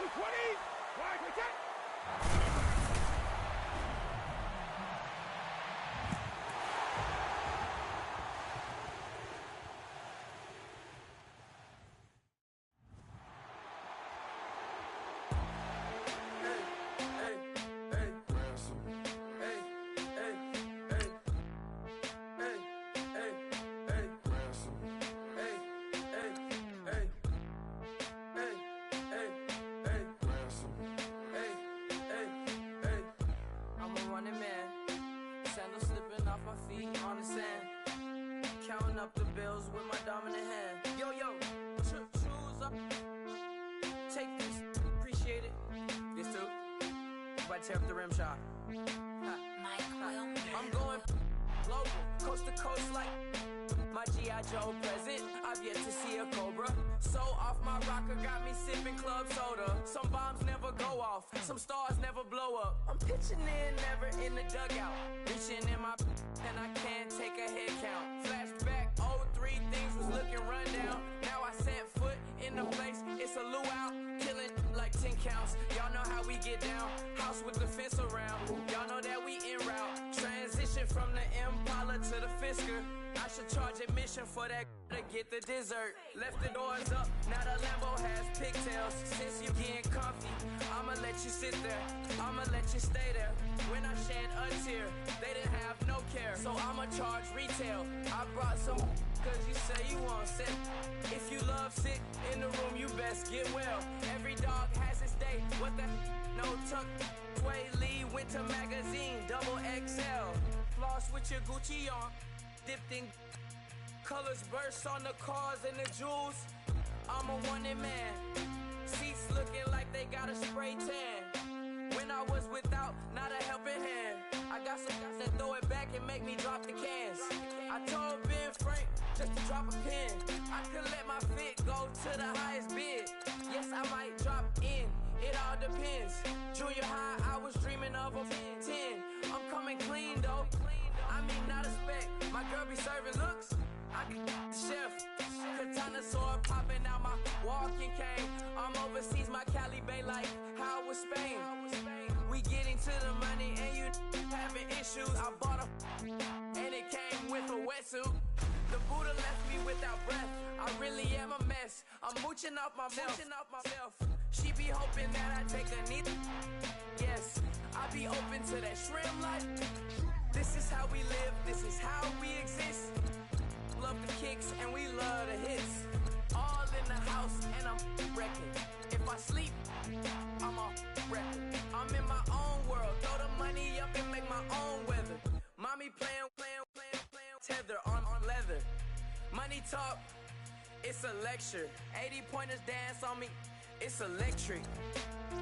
220. Wide protect. Counting up the bills with my dominant hand. Yo, choose up. Take this, appreciate it. This too. About to tear up the rim shot. I'm going global, coast to coast like my G.I. Joe present. I've yet to see a Cobra. So off my rocker got me sipping club soda. Some bombs never go off, some stars never blow up. I'm pitching in, never in the dugout. Reaching in my and I can't take a head count. Flashback, 03, things was looking rundown. Now I set foot in the place, it's a luau. Killing like 10 counts, y'all know how we get down. House with the fence around, y'all know that we en route. Transition from the Impala to the Fisker. I should charge admission for that to get the dessert. Left the doors up, now the Lambo has pigtails. Since you getting comfy, I'ma let you sit there, I'ma let you stay there. When I shed a tear, they didn't have no care, so I'ma charge retail. I brought some cause you say you want sick. If you love sick in the room, you best get well. Every dog has its day, what the no tuck. Sway Lee, winter magazine, double XL. Floss with your Gucci on, dipped in colors, burst on the cars and the jewels. I'm a wanted man, seats looking like they got a spray tan. When I was without, not a helping hand. I got some guys that throw it back and make me drop the cans. I told Ben Frank just to drop a pin. I could let my fit go to the highest bid. Yes, I might drop in, it all depends. Junior high, I was dreaming of a 10. I'm coming clean though, I mean not a spec. My girl be serving looks, I can the chef. Katana sword popping out my walking cane. I'm overseas, my Cali Bay like how was Spain. We getting to the money and you having issues. I bought a and it came with a wetsuit. The Buddha left me without breath. I really am a mess. I'm mooching off myself. She be hoping that I take a knee. Yes, I be open to that shrimp life. This is how we live, this is how we exist. Love the kicks and we love the hits. All in the house and I'm wrecking. If I sleep, I'm a wrecking. I'm in my own world, throw the money up and make my own weather. Mommy playing, tether on leather. Money talk, it's a lecture. 80 pointers dance on me, it's electric.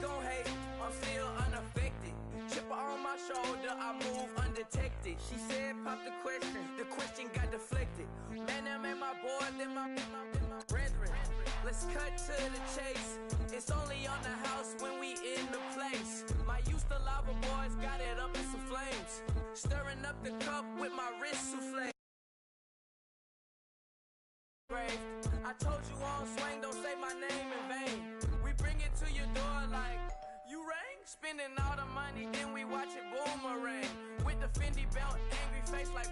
Don't hate, I'm still unaffected. Chipper on my shoulder, I move undetected. She said pop the question got deflected. Man, that made my boy, then my brethren. Let's cut to the chase. It's only on the house when we in the place. My used to lava boys got it up in some flames. Stirring up the cup with my wrist souffle. I told you on swing, don't say my name in vain. We bring it to your door like, you rang? Spending all the money, then we watch it boomerang. With the Fendi belt, angry face like,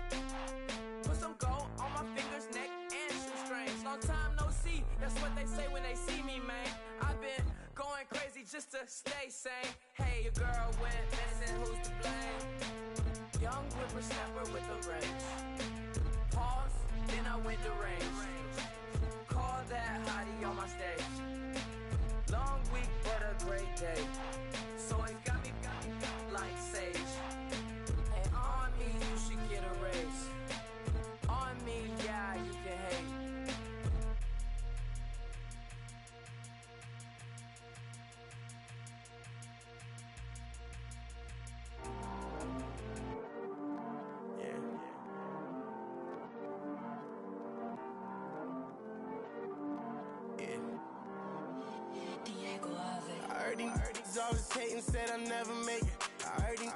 put some gold on my fingers, neck, and shoestrings. Long time no see, that's what they say when they see me, man. I've been going crazy just to stay sane. Hey, your girl went missing, who's to blame? Young whippersnapper with the range. Pause, then I went to range. Call that hottie on my stage. Long week, but a great day. So it got me like sage. And on me, you should get a raise. On me, yeah, you can hate. Always hating, said I never make it. I heard these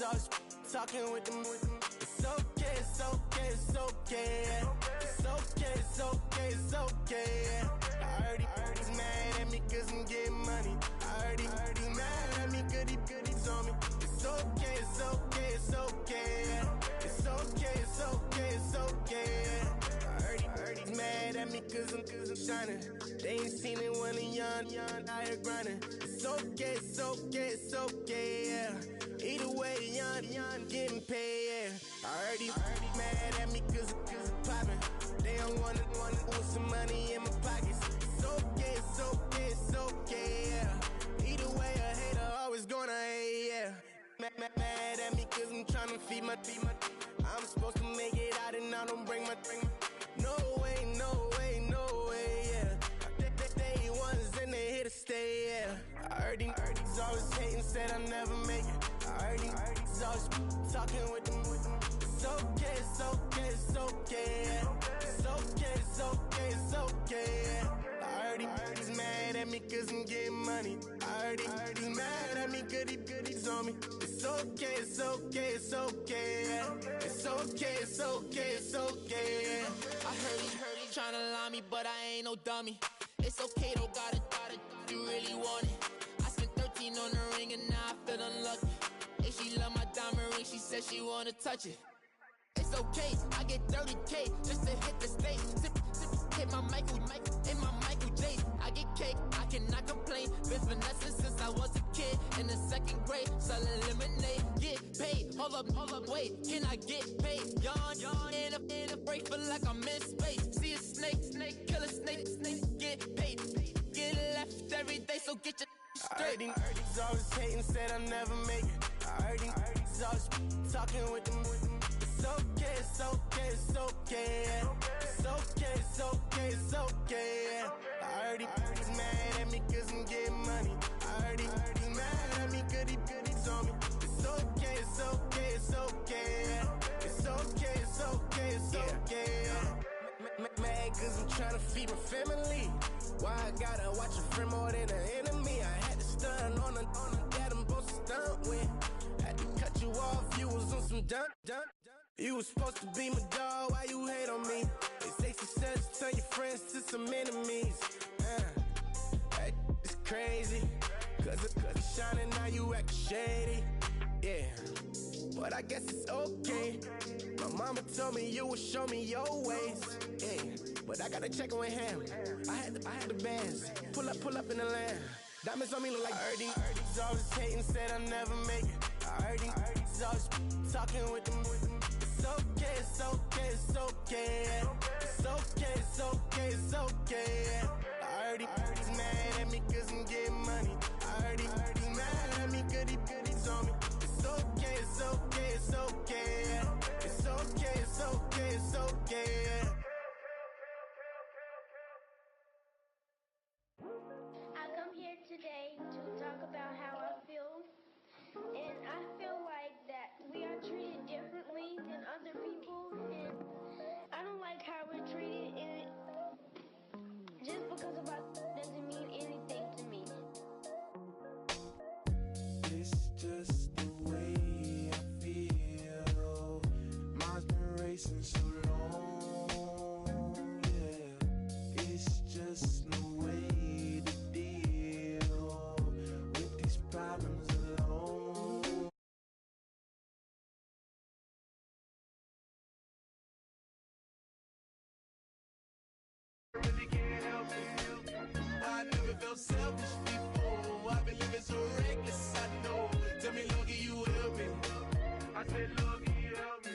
always talking with them. It's okay, it's okay, it's okay. It's okay, it's okay, it's okay. I heard he's mad at me cause I'm getting money. I okay, it's okay, it's okay. It's okay, it's okay, it's okay. I heard he's mad at me cause I'm shining. They ain't seen it when I'm young, out here grinding. It's okay, it's okay, it's okay, yeah. Either way, young, getting paid, yeah. I heard he's mad at me cause I'm popping. They don't wanna put some money in my pockets. It's okay, it's okay, it's okay, yeah. Either way, a hater always gonna hate, yeah. Mad at me cause I'm tryna feed my I'm supposed to make it out and I don't bring my No way, no way, no way, yeah. They ones and they here to stay, yeah. I heard he's always hating, said I never make it. I heard he's always talking with them. It's okay, it's okay, it's okay, yeah. It's okay, it's okay, it's okay, yeah. I heard he's mad at me cause I'm getting money. I heard he's mad at me, goodies on me. It's okay, it's okay, it's okay, yeah. It's okay, it's okay, it's okay, yeah. I heard he tryna lie me, but I ain't no dummy. It's okay though, got it, you really want it. I spent 13 on the ring and now I feel unlucky. Hey, she love my diamond ring, she said she wanna touch it. It's okay, I get 30K just to hit the stage. Sip, hit my Michael, in my Michael J. I get cake, I cannot complain. Been finessing since I was a kid in the 2nd grade. Selling lemonade, get paid. Hold up, wait, can I get paid? Yawn, in a break, feel like I'm in space. See a snake, kill a snake, get paid. Get left every day, so get your straight. I heard he's always hating, said I never make it. I heard he's always talking with them. It's okay, it's okay, it's okay, yeah. It's okay, it's okay, it's okay, yeah. I heard he's mad at me cause I'm getting money. I heard he's mad at me, goodies on me. It's okay, it's okay, it's okay, yeah. It's okay, it's okay, it's okay, yeah. Mad cause I'm trying to feed my family. Why I gotta watch a friend more than an enemy? I had to stun on a dad I'm supposed to stunt with. Had to cut you off, you was on some dun. You was supposed to be my dog, why you hate on me? They say success turn your friends to some enemies. That is crazy. Cause it's shining, now you act shady. Yeah, but I guess it's okay. My mama told me you would show me your ways. Yeah, but I gotta check with him. I had the bands. Pull up in the land. Diamonds on me look like Erdy. He's always hating, said I never make it. I heard he's always talking with them. It's okay, it's okay, it's okay, yeah. It's okay, it's okay, it's okay, yeah. I heard he's mad at me cause I'm getting money. I heard he's mad at me, goodies on me. It's okay, it's okay, it's okay, yeah. It's okay, it's okay, it's okay, yeah. I come here today to talk about how I feel, and I feel like that we are treated differently than other people, and I don't like how we're treated, and just because of our doesn't mean anything to me. It's just the way I feel. Mine's been racing so long, yeah. It's just no way to deal with these problems alone. Really can't help it. I never felt selfish before. I've been living so reckless, I know. Tell me, Lord, can you help me? I said, Lord, can you help me?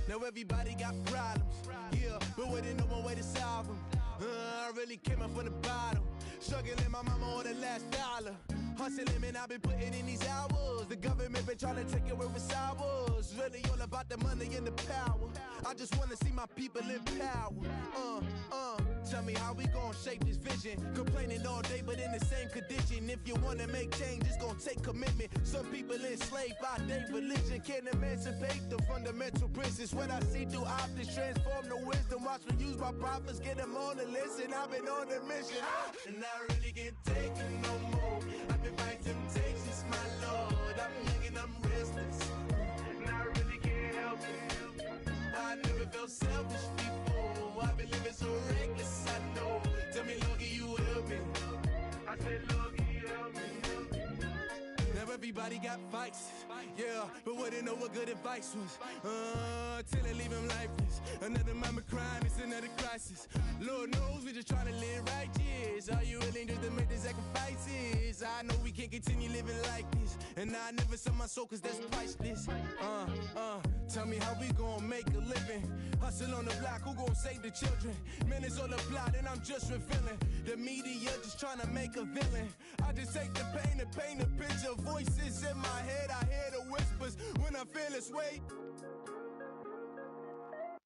Now everybody got problems, yeah, but waiting no one way to solve them. I really came up from the bottom, struggling my mama on the last dollar. Hustling, man, I've been putting in these hours. The government been trying to take away what's ours. Really all about the money and the power. I just wanna see my people in power. Tell me how we gon' shape this vision. Complaining all day, but in the same condition. If you wanna make change, it's gon' take commitment. Some people enslaved by their religion can't emancipate the fundamental principles. What I see through optics transform the wisdom. Watch me use my prophets, get them on the list, and I've been on a mission. And I really can't take it no more. I've been fighting temptations, my Lord. I'm young and I'm restless, and I really can't help it. I never felt selfish before. I've been living so reckless, I know. Tell me, Lord, can you help me? I said, Lord, can you help me? Now everybody got fights. Yeah, but wouldn't know what good advice was. Till they leave him lifeless. Another mama crying, it's another crisis. Lord knows we just trying to live righteous. Are you willing just to make the sacrifices? I know we can't continue living like this, and I never sell my soul cause that's priceless. Tell me how we gon' make a living. Hustle on the block, who gon' save the children? Minutes on the plot and I'm just revealing. The media just trying to make a villain. I just take the pain and paint a picture. Voices in my head, I hear the whispers when I feel this way.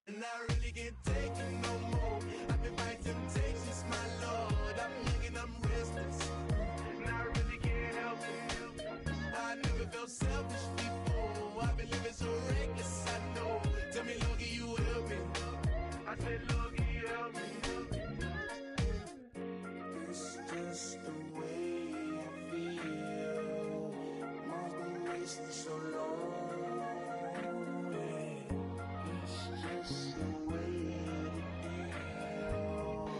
And I really can't take it no more. I've been fighting temptations, my Lord. I'm young and I'm restless, and I really can't help it. I never felt selfish before. I've been living so reckless, I know. Tell me, Lord, can you help me? I said, Lord, can you help me? It's just the way I feel. Mom's been wasting so long. It's the way to deal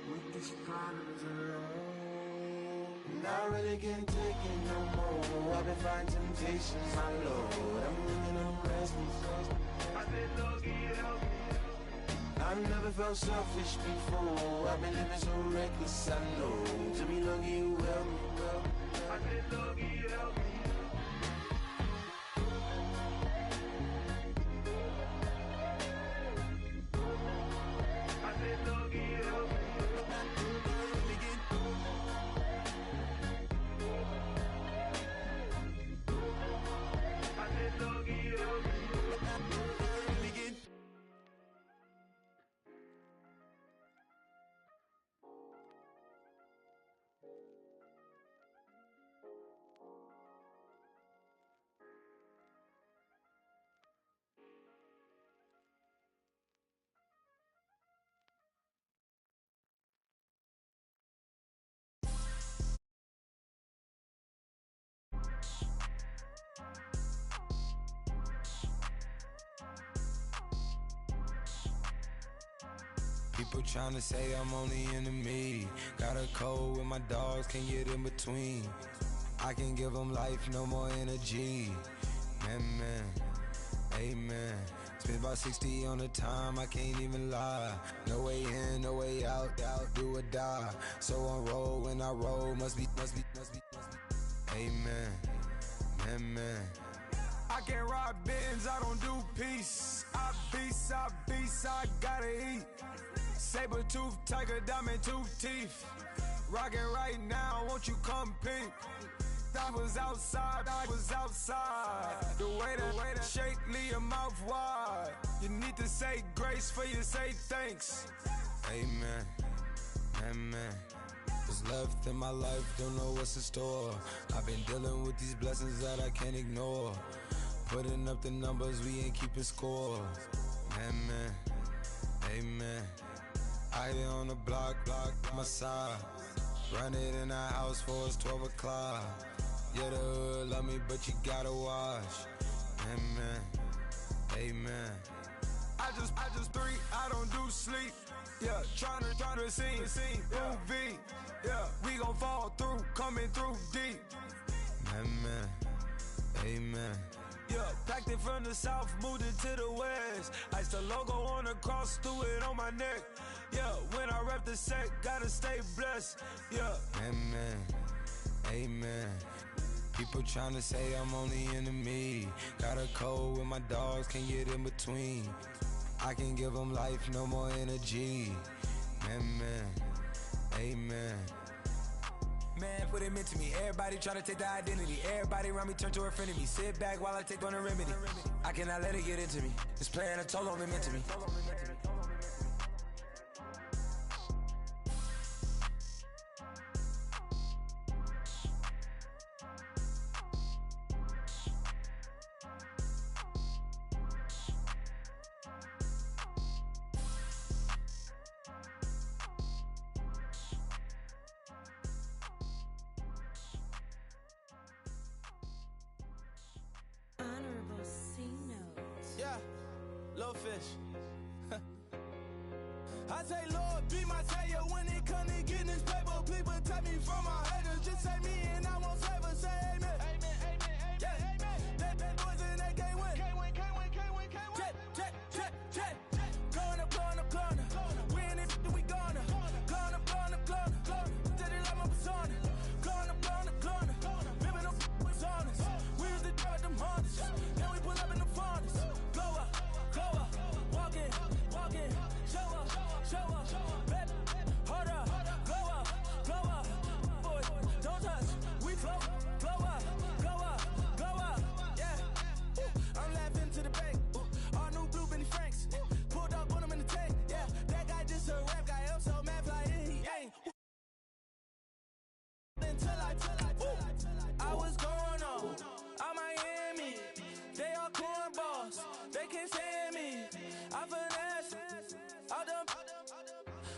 with these problems alone. And I really can't take it no more. I've been fighting temptations, my Lord. I'm living on restless. I said, Lord, can you help me? I've never felt selfish before. I've been living so reckless, I know. Tell me, Lord, can you help me? I said, Lord, can you help me? People tryna say I'm only in the me. Got a cold with my dogs, can't get in between. I can give them life, no more energy. Man, amen. Spent about 60 on the time, I can't even lie. No way in, no way out, do or die. So on roll, when I roll, must be. Amen, man. I can't ride Benz, I don't do peace. I beast, I gotta eat. Saber tooth, tiger, diamond tooth teeth. Rockin' right now, won't you come peep? I was outside. The way that shake, leave your mouth wide. You need to say grace for you say thanks. Amen. What's left in my life, don't know what's in store. I've been dealing with these blessings that I can't ignore. Putting up the numbers, we ain't keeping score. Amen. I be on the block, my side. Run it in the house for us 12 o'clock. Yeah, the hood love me, but you gotta watch. Amen. I just three, I don't do sleep. Yeah, tryna see movie. Yeah, we gon' fall through, coming through deep. Amen. Yeah, packed it from the south, moved it to the west. Iced the logo on the cross, threw it on my neck. Yeah, when I rep the set, gotta stay blessed. Yeah. Amen. People tryna say I'm only in the me. Got a cold with my dogs, can't get in between. I can give them life, no more energy. Amen. Man, put him into me. Everybody try to take the identity. Everybody around me turn to a friend of me. Sit back while I take on the remedy. I cannot let it get into me. This playing a toll on me, meant to me. I say, Lord, be my savior when it come to getting this paper. People take me from my haters. Just say me and I won't favor. Say amen.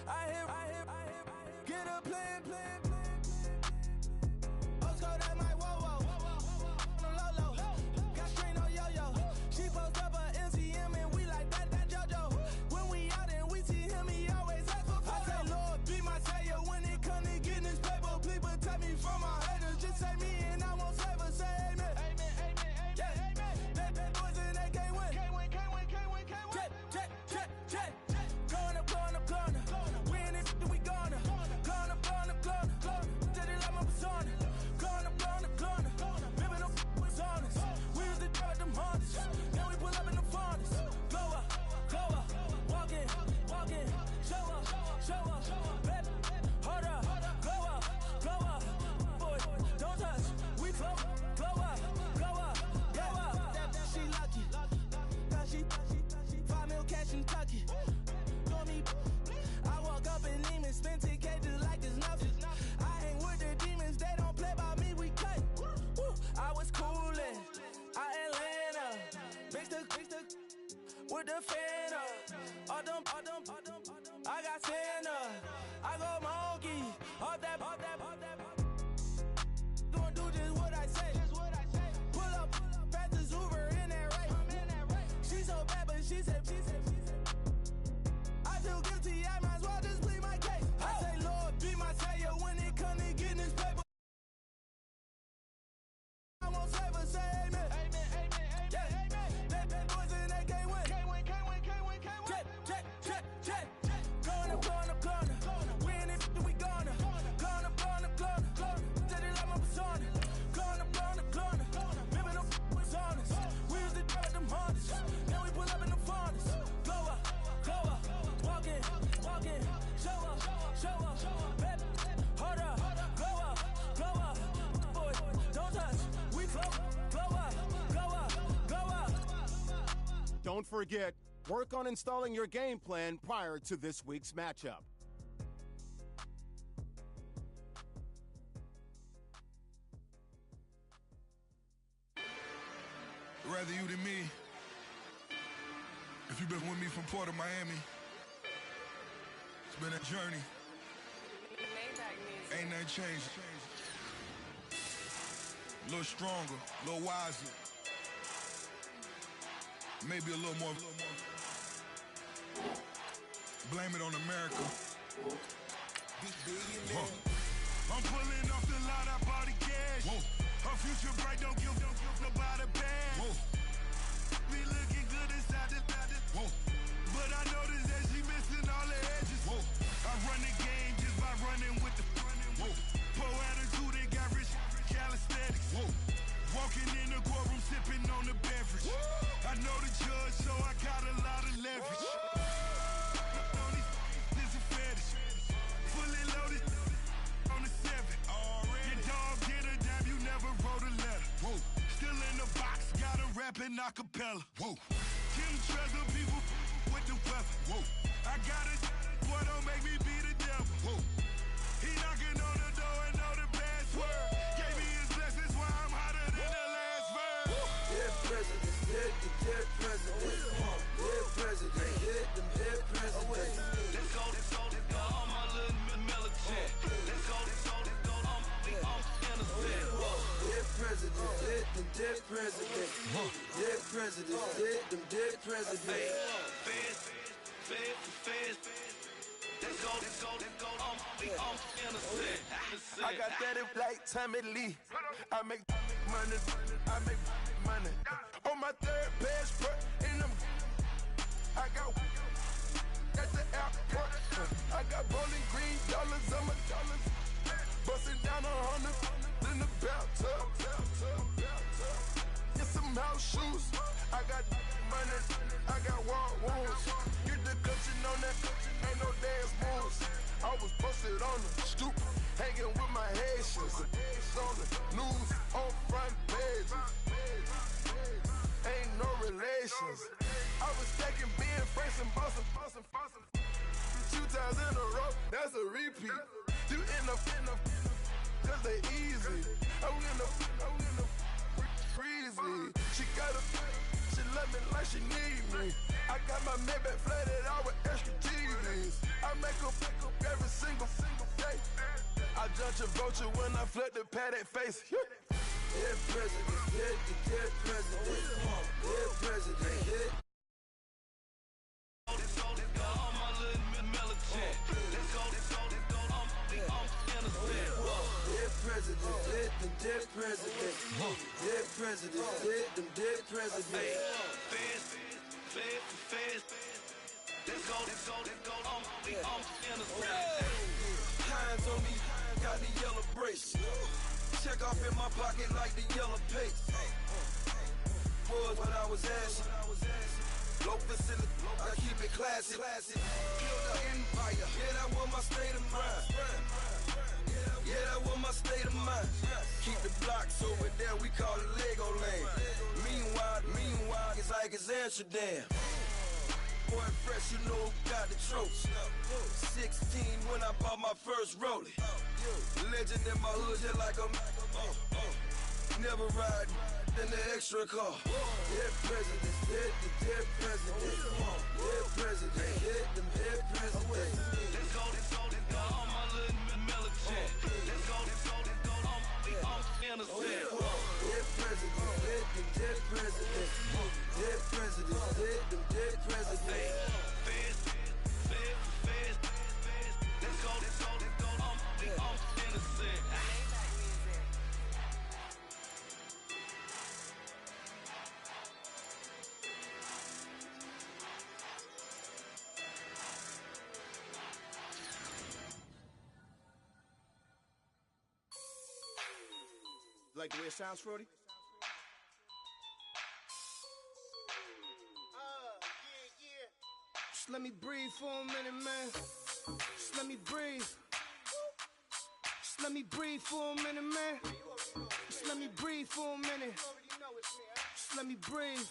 I hit, get a plan. Osco, that my whoa. Lolo, got strain on yo-yo. She post up a MCM and we like that JoJo. When we out and we see him, he always ask for photo. I say, Lord, be my savior when it come to getting this paper. Please protect me from my haters. Just say me and I won't save her. Say amen. Yeah. That boys and they can't win. Check. Corner. Win it, we gonna. Corner. Tell it like my persona. Corner. Ripping them was honest. We used to drive them Hondas. Then we pull up in the furnace. Glow up. Walk in. Show up. Baby, hold up. Glow up. Boy, don't touch. We glow up. She lucky. Cause she 5 mil cash in Kentucky. Know me. I walk up in demons, spend 10K just like it's nothing. I hang with the demons, they don't play by me, we cut. Woo. I was coolin', Atlanta. Mixed with the Fanta. All them, I got Santa. I go monkey, all that. Gonna do just what I say. Pull up, fast as Uber in that race. She so bad, but she said. I feel guilty, I might as well just plead my case. I say, Lord, be my savior when it come to getting this paper. I won't save her, say amen. Yeah. That boys and they can't win. Check. Corner. Win it, we gonna. Corner. Tell it like my persona. Corner. Ripping them was honest. We used to drive them Hondas. Then we pull up in the furnace. Glow up. Walk in. Show up. Baby, hold up. Glow up. Boy, don't touch. We glow up. Don't forget, work on installing your game plan prior to this week's matchup. Rather you than me. If you've been with me from Port of Miami, it's been a journey. Ain't nothing changed. A little stronger, a little wiser. Maybe a little more. Blame it on America. I'm pulling off the lot, I bought the cash. Whoa. Her future bright, don't give nobody bad. Whoa. Be looking good inside the whoa. But I noticed that she missing all the edges. Whoa. I run the game just by running with the whoa. Poor attitude, they got rich calisthenics. Whoa. Walking in the courtroom, sipping on the beverage. Whoa. I know the judge, so I got a lot of leverage. This is a fetish. Fully loaded on the 7. Your dog get a dime, you never wrote a letter. Whoa. Still in the box, got a rap in acapella. Whoa. Kim Treasure, people with the weapon. Whoa. I got it, boy, don't make me be the devil. Whoa. He knocking on the door and know the password. Gave me his blessings while I'm hotter than the last verse. Dead presidents, dead presidents. Dead presidents, dead presidents. Let's go, all my little militant. Let's go, I'm innocent. Dead presidents, dead presidents. Dead presidents, dead presidents. Feds. Let's go, I'm innocent. I got that like Tommy Lee. I make money. On my third passport, and I got at the airport. I got bowling green dollars on my dollars. Busting down 100 in the bathtub. Get some house shoes. I got money. I got war wounds. Get the cushion on that. Ain't no dance moves. I was posted on the stoop, hanging with my Haitians. On the news, on front pages. Ain't no relations. I was stacking being Franks and Boston. 2 times in a row, that's a repeat. You end up, cause they easy. I'm in the freezy. She love me like she need me. I got my Maybach flooded out with extra TVs. I make her pick up every single day. I judge a vulture when I flood the paddock face. Dead president, dead president, dead president, dead. Let's go, all my little militant. Let's go, I'm innocent. Dead president, dead president, dead president, dead president. Fast. Let's go, I'm innocent. Hands on me, got the yellow brace. Check off in my pocket like the yellow paste. Was what I was asking. Low facility, I keep it classy. Build an empire, yeah, that was my state of mind. Yeah, that was my state of mind. Keep the blocks over there, we call it Lego land. Meanwhile, it's like it's Amsterdam. Boy fresh, you know who got the tropes. 16 when I bought my first rollie. Legend in my hood, just like a never ride in the extra car. Dead presidents, dead presidents, dead presidents, dead presidents. Let's go, all my little militant. Let's go, I'm innocent. Dead presidents, dead presidents, dead presidents, dead presidents. Fast. Let's go, I'm innocent. Like the way it sounds, Frody? Just let me breathe for a minute, man. Just let me breathe. Just let me breathe for a minute, man. Just let me breathe for a minute. Just let me breathe.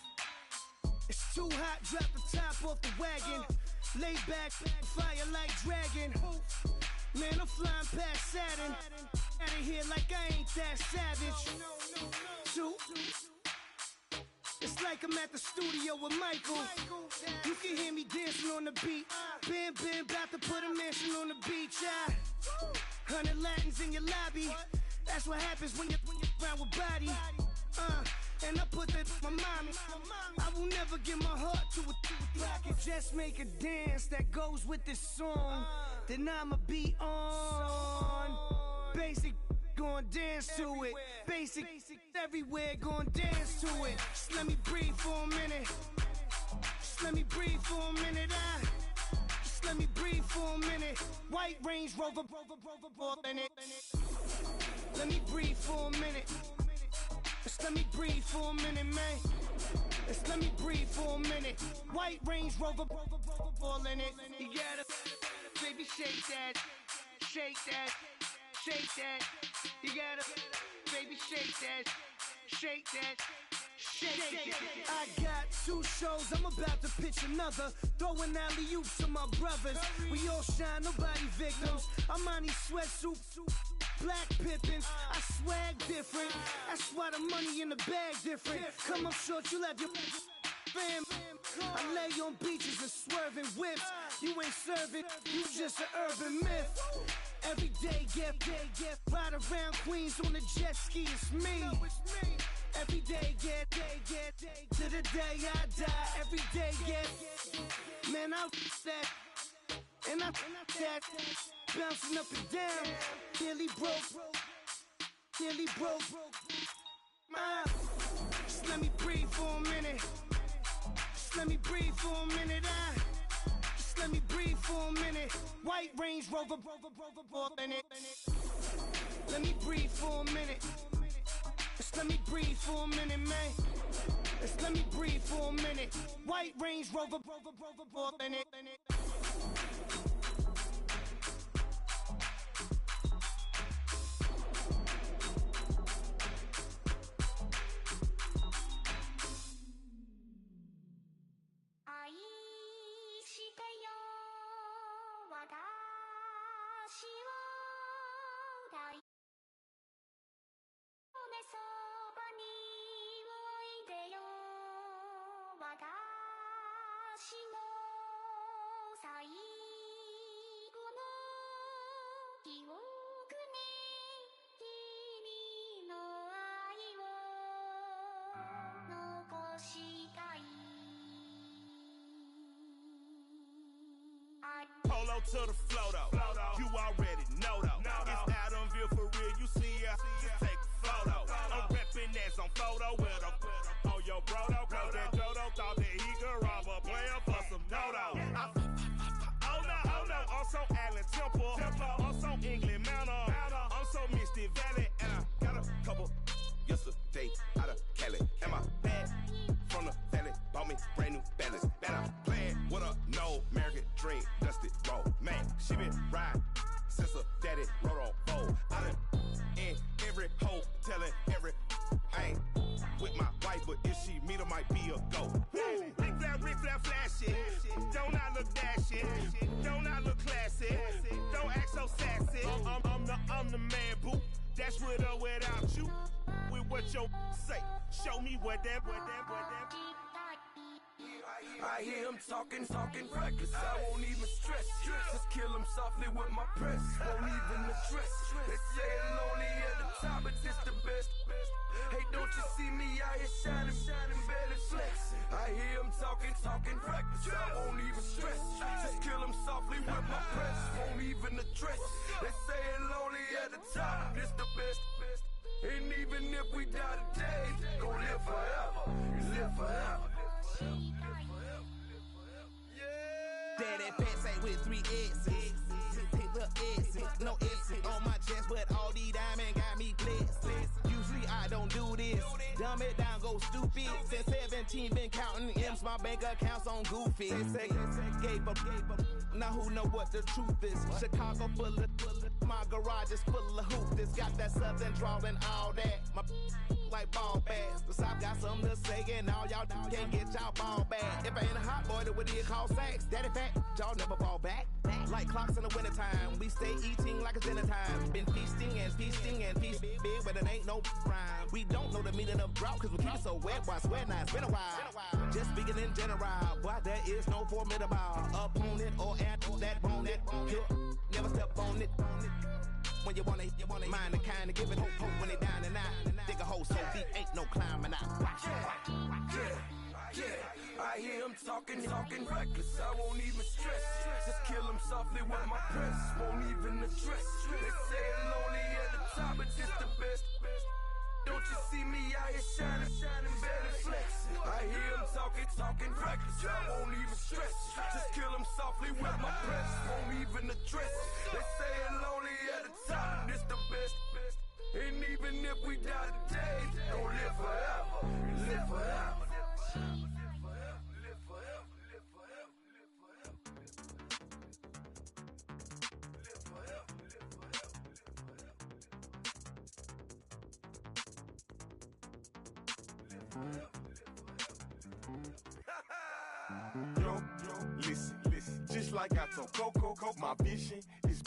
It's too hot, drop the top off the wagon. Lay back, fire like dragon. Man, I'm flying past Saturn. Out of here like I ain't that savage. Two. It's like I'm at the studio with Michael. You can hear me dancing on the beat. Bam, about to put a mansion on the beach. 100 Latins in your lobby. That's what happens when you're around with body. And I put that my mommy. I will never give my heart to a if I could just make a dance that goes with this song, then I'ma be on. Basic, gon' dance to it. Basic, everywhere, gon' dance to it. Just let me breathe for a minute. Just let me breathe for a minute. Just let me breathe for a minute. White Range Rover, in it. Let me breathe for a minute. Just let me breathe for a minute, man. Just let me breathe for a minute. White Range Rover, in it. You gotta, baby, shake that, shake that. Shake that, you gotta, baby, shake that, shake that, shake that. I got 2 shows, I'm about to pitch another. Throwing alley-oops to my brothers. We all shine, nobody victims. I'm on these sweatsuit, black pippins. I swag different, that's why the money in the bag different. Come up short, you'll have your fam. I lay on beaches and swerving whips. You ain't serving, you just an urban myth. Every day, get ride around Queens on a jet ski, it's me. Every day, get to the day I die. Every day, get, man, I that, and I that, bouncing up and down, nearly broke. Just let me breathe for a minute. Just let me breathe for a minute. Just let me breathe for a minute. White Range Rover, in it. Let me breathe for a minute. Just let me breathe for a minute, man. Just let me breathe for a minute. White Range Rover, in it. Polo to the flow though. You already know though. It's Adamville for real. You see ya, just take a photo. I'm reppin' that's on photo with a on your brodo. Cause that Dodo thought that he could rob a player for some dodo. Oh no, also Allen Temple. Also England Manor. I'm so Misty Valley. And I got a couple yesterday out of Cali. And my bag from the valley bought me brand new balance. And I'm playing with a no American dream. Dusty road. Man, she been riding since her daddy rode on bold. I done in every hole, telling every I ain't with my wife, but if she meet her, might be a go. Rick flat flashy. Don't I look dashy? Don't I look classy? Don't act so sassy. I'm the man, boo. That's with or without you. With what your say. Show me what that. I hear him talking reckless. I won't even stress. Just kill him softly with my press. Won't even address. They say it's lonely at the top, but this the best. Hey, don't you see me out here shining, barely flexing? I hear him talking reckless. I won't even stress. Just kill him softly with my press. Won't even address. They say it's lonely at the top, this the best. And even if we die today, gon' live forever. Live forever. Daddy pants ain't with 3 X's. Pick the X's, no X's on my chest, but all these diamonds got me blessed. Usually I don't do this. Dumb it down, go stupid. Since 17 been counting M's, my bank accounts on Goofy. Gave up. Now who know what the truth is? Chicago full of my garage is full of hoopers. Got that southern drawl and all that. My like ball bags. The South got something to say, and all y'all can't get y'all ball back. If I ain't a hot boy, then what do you call sacks? Daddy fat, y'all never ball back. Like clocks in the wintertime, we stay eating like it's dinner time. Been feasting and feasting big, but it ain't no rhyme. We don't know the meaning of drought, cause we keep it so wet. Why sweat now? It's been a while. Just speaking in general, boy, there is no formidable opponent or at that bone that you never step on it. When you wanna mind the kind of give it hope when they down and out. Dig a hole so deep, ain't no climbing out. Yeah, I hear him talking reckless. I won't even stress. Just kill him softly with my press. Won't even address. They say it's lonely at the top, but just the best. Don't you see me out here shining, barely flexing? I hear him talking reckless. I won't even stress. Just kill him softly with my press. Won't even address. They say it's lonely at the top, this the best. And even if we die today, don't live forever. Live forever. Yo, listen, just like I told Coco, my vision is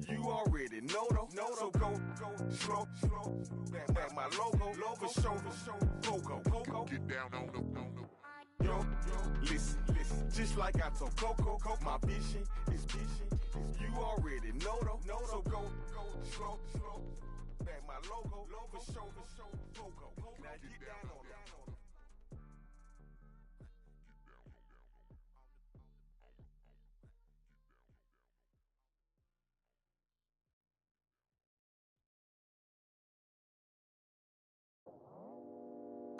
you already know though. So go slow, back my logo, for show, Coco. Get down on the. Yo, listen, just like I told Coco, my vision is you already know though. So go slow, back my logo, for show, Coco. Now get down on it.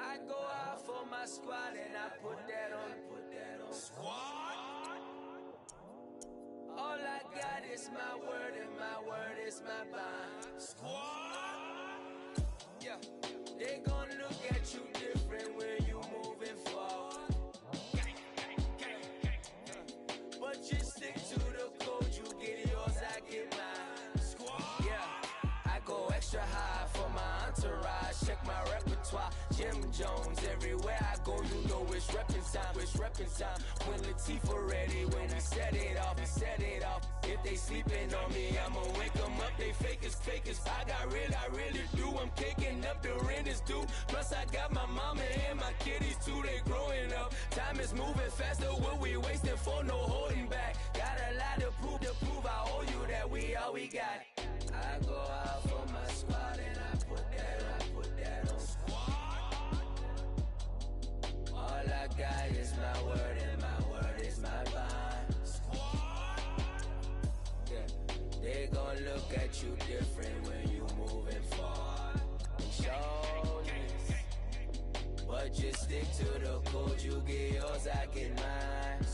I go out for my squad and I put that on. Squad? All I got is my word and my word is my bond. Squad? Yeah, they gon' look at you different when you moving forward. But you stick to the code, you get yours, I get mine. Squad? Yeah, I go extra high for my entourage. Check my repertoire, Jim Jones. Everywhere I go, you know it's reppin' time. When Latifah ready, when he set it off. If they sleeping on me, I'ma wake them up. They fakers. I really do. I'm kicking up the rent is due. Plus I got my mama and my kiddies too. They growing up. Time is moving. moving faster, what we wasting for? No holding back. Got a lot to prove. I owe you that we all we got. I go out for my squad and I put that on squad. All I got is my word and my word is my bond. Squad. Yeah, they gon' look at you different when you moving forward. But just stick to the code, you get yours, I get mine.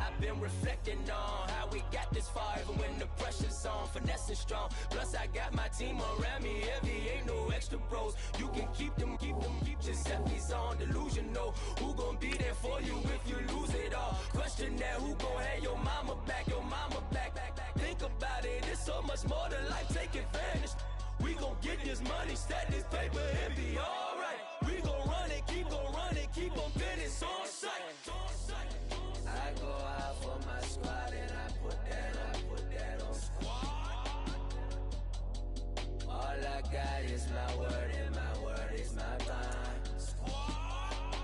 I've been reflecting on how we got this far, even when the pressure's on, finesse is strong. Plus I got my team around me heavy, ain't no extra bros. You can keep them, Giuseppe's on delusional. Who gon' be there for you if you lose it all? Question that, who gon' have your mama back? Think about it, it's so much more to life, take advantage. We gon' get this money, stack this paper, and be alright. We gon' run it, keep on finish on sight. I go out for my squad and I put that on squad. All I got is my word and my word is my bond. Squad.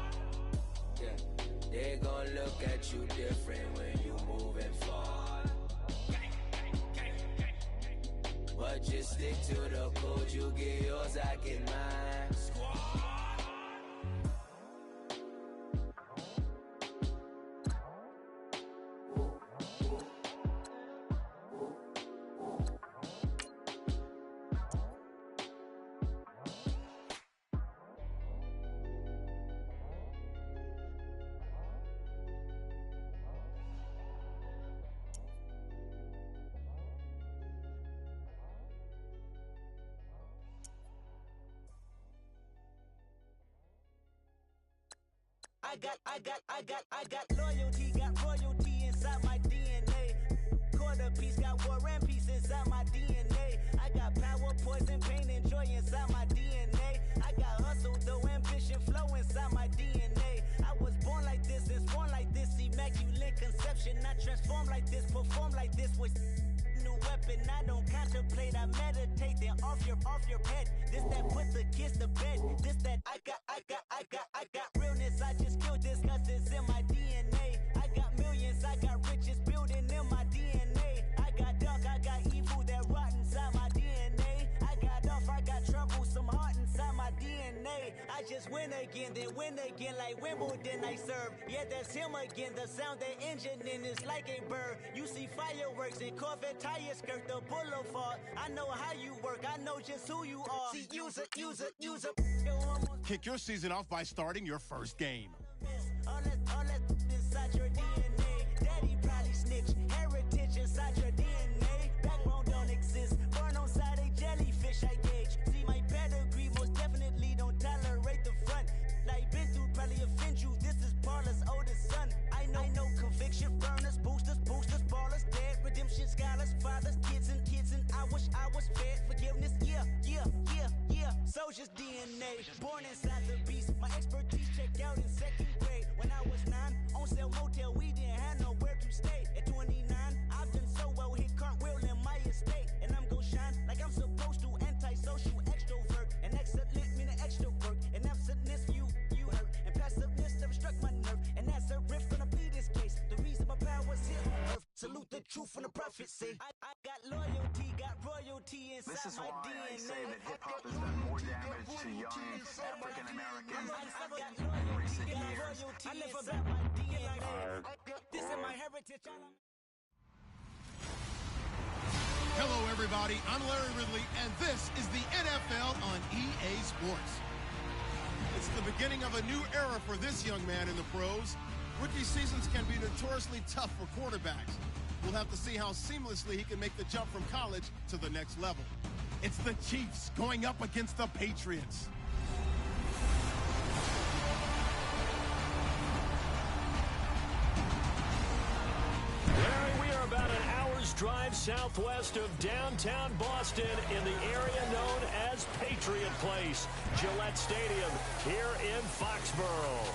Yeah, they gon' look at you different when you moving forward. But just stick to the code, you get yours, I get mine. Squad. I got loyalty, got royalty inside my DNA. Quarter piece, got war and peace inside my DNA. I got power, poison, pain, and joy inside my DNA. I got hustle, though, ambition, flow inside my DNA. I was born like this, and born like this, immaculate conception. I transform like this, perform like this with new weapon. I don't contemplate, I meditate, then off your head. This that put the kids to bed. This that I got realness. I just killed this cause it's in my DNA. I got millions, I got riches building in my DNA. I got dark, I got evil that rot inside my DNA. I got off, I got trouble, some heart inside my DNA. I just win again, then win again like Wimbledon I serve. Yeah, that's him again, the sound that engine in is like a bird. You see fireworks and Corvette tires skirt the boulevard. I know how you work, I know just who you are. See, use a. Kick your season off by starting your first game. All that inside your DNA. Daddy probably snitch. Heritage inside your DNA. Backbone don't exist. Born on side a jellyfish I gauge. See my pedigree most definitely don't tolerate the front. Like been through probably offend you. This is Paula's oldest son. I know conviction burners, boosters, ballers, dead, redemption scholars, fathers, kids and I wish I was fed forgiveness. Yeah. Soldier's DNA, born inside the beast. My expertise checked out in second grade. When I was 9, on sale motel, we didn't have nowhere to stay. At 29, I've done so well, hit cartwheel in my estate. And I'm gon' shine like I'm supposed to, antisocial extrovert. And excellent meaning extra work. And absentness, you hurt. And passiveness never struck my nerve. And that's a riff gonna plead this case. The reason my power's here on earth. Salute the truth from the prophecy. I got loyalty, got royalty inside this is my why DNA. I say that hip-hop has done more damage to young African Americans in recent years. I live about my DNA. This is my heritage. Hello, everybody. I'm Larry Ridley, and this is the NFL on EA Sports. It's the beginning of a new era for this young man in the pros. Rookie seasons can be notoriously tough for quarterbacks. We'll have to see how seamlessly he can make the jump from college to the next level. It's the Chiefs going up against the Patriots. Larry, we are about an hour's drive southwest of downtown Boston in the area known as Patriot Place, Gillette Stadium here in Foxborough.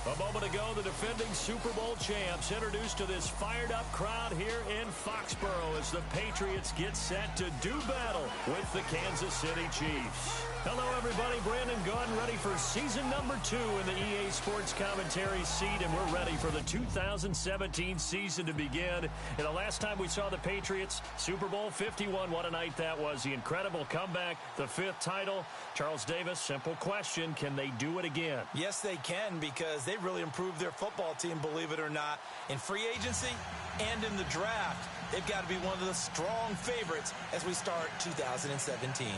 A moment ago, the defending Super Bowl champs introduced to this fired-up crowd here in Foxborough as the Patriots get set to do battle with the Kansas City Chiefs. Hello, everybody. Brandon Gaudin ready for season number 2 in the EA Sports Commentary seat, and we're ready for the 2017 season to begin. And the last time we saw the Patriots, Super Bowl 51, what a night that was. The incredible comeback, the 5th title. Charles Davis, simple question, can they do it again? Yes, they can, because they've really improved their football team, believe it or not, in free agency and in the draft. They've got to be one of the strong favorites as we start 2017.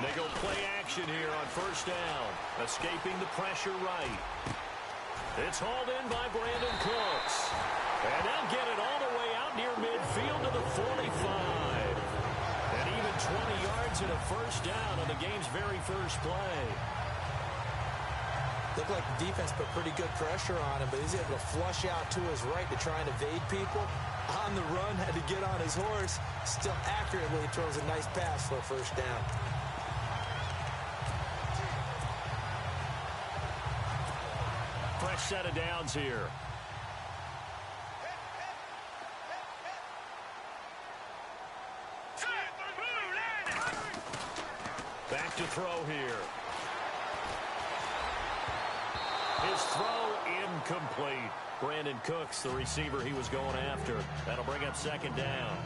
They go play action here on first down. Escaping the pressure right. It's hauled in by Brandon Cooks. And they'll get it all the way out near midfield to the 45. And even 20 yards and a first down on the game's very first play. Looked like the defense put pretty good pressure on him, but he's able to flush out to his right to try and evade people. On the run, had to get on his horse. Still accurately throws a nice pass for a first down. Fresh set of downs here. Back to throw here. His throw incomplete. Brandon Cooks, the receiver he was going after. That'll bring up second down.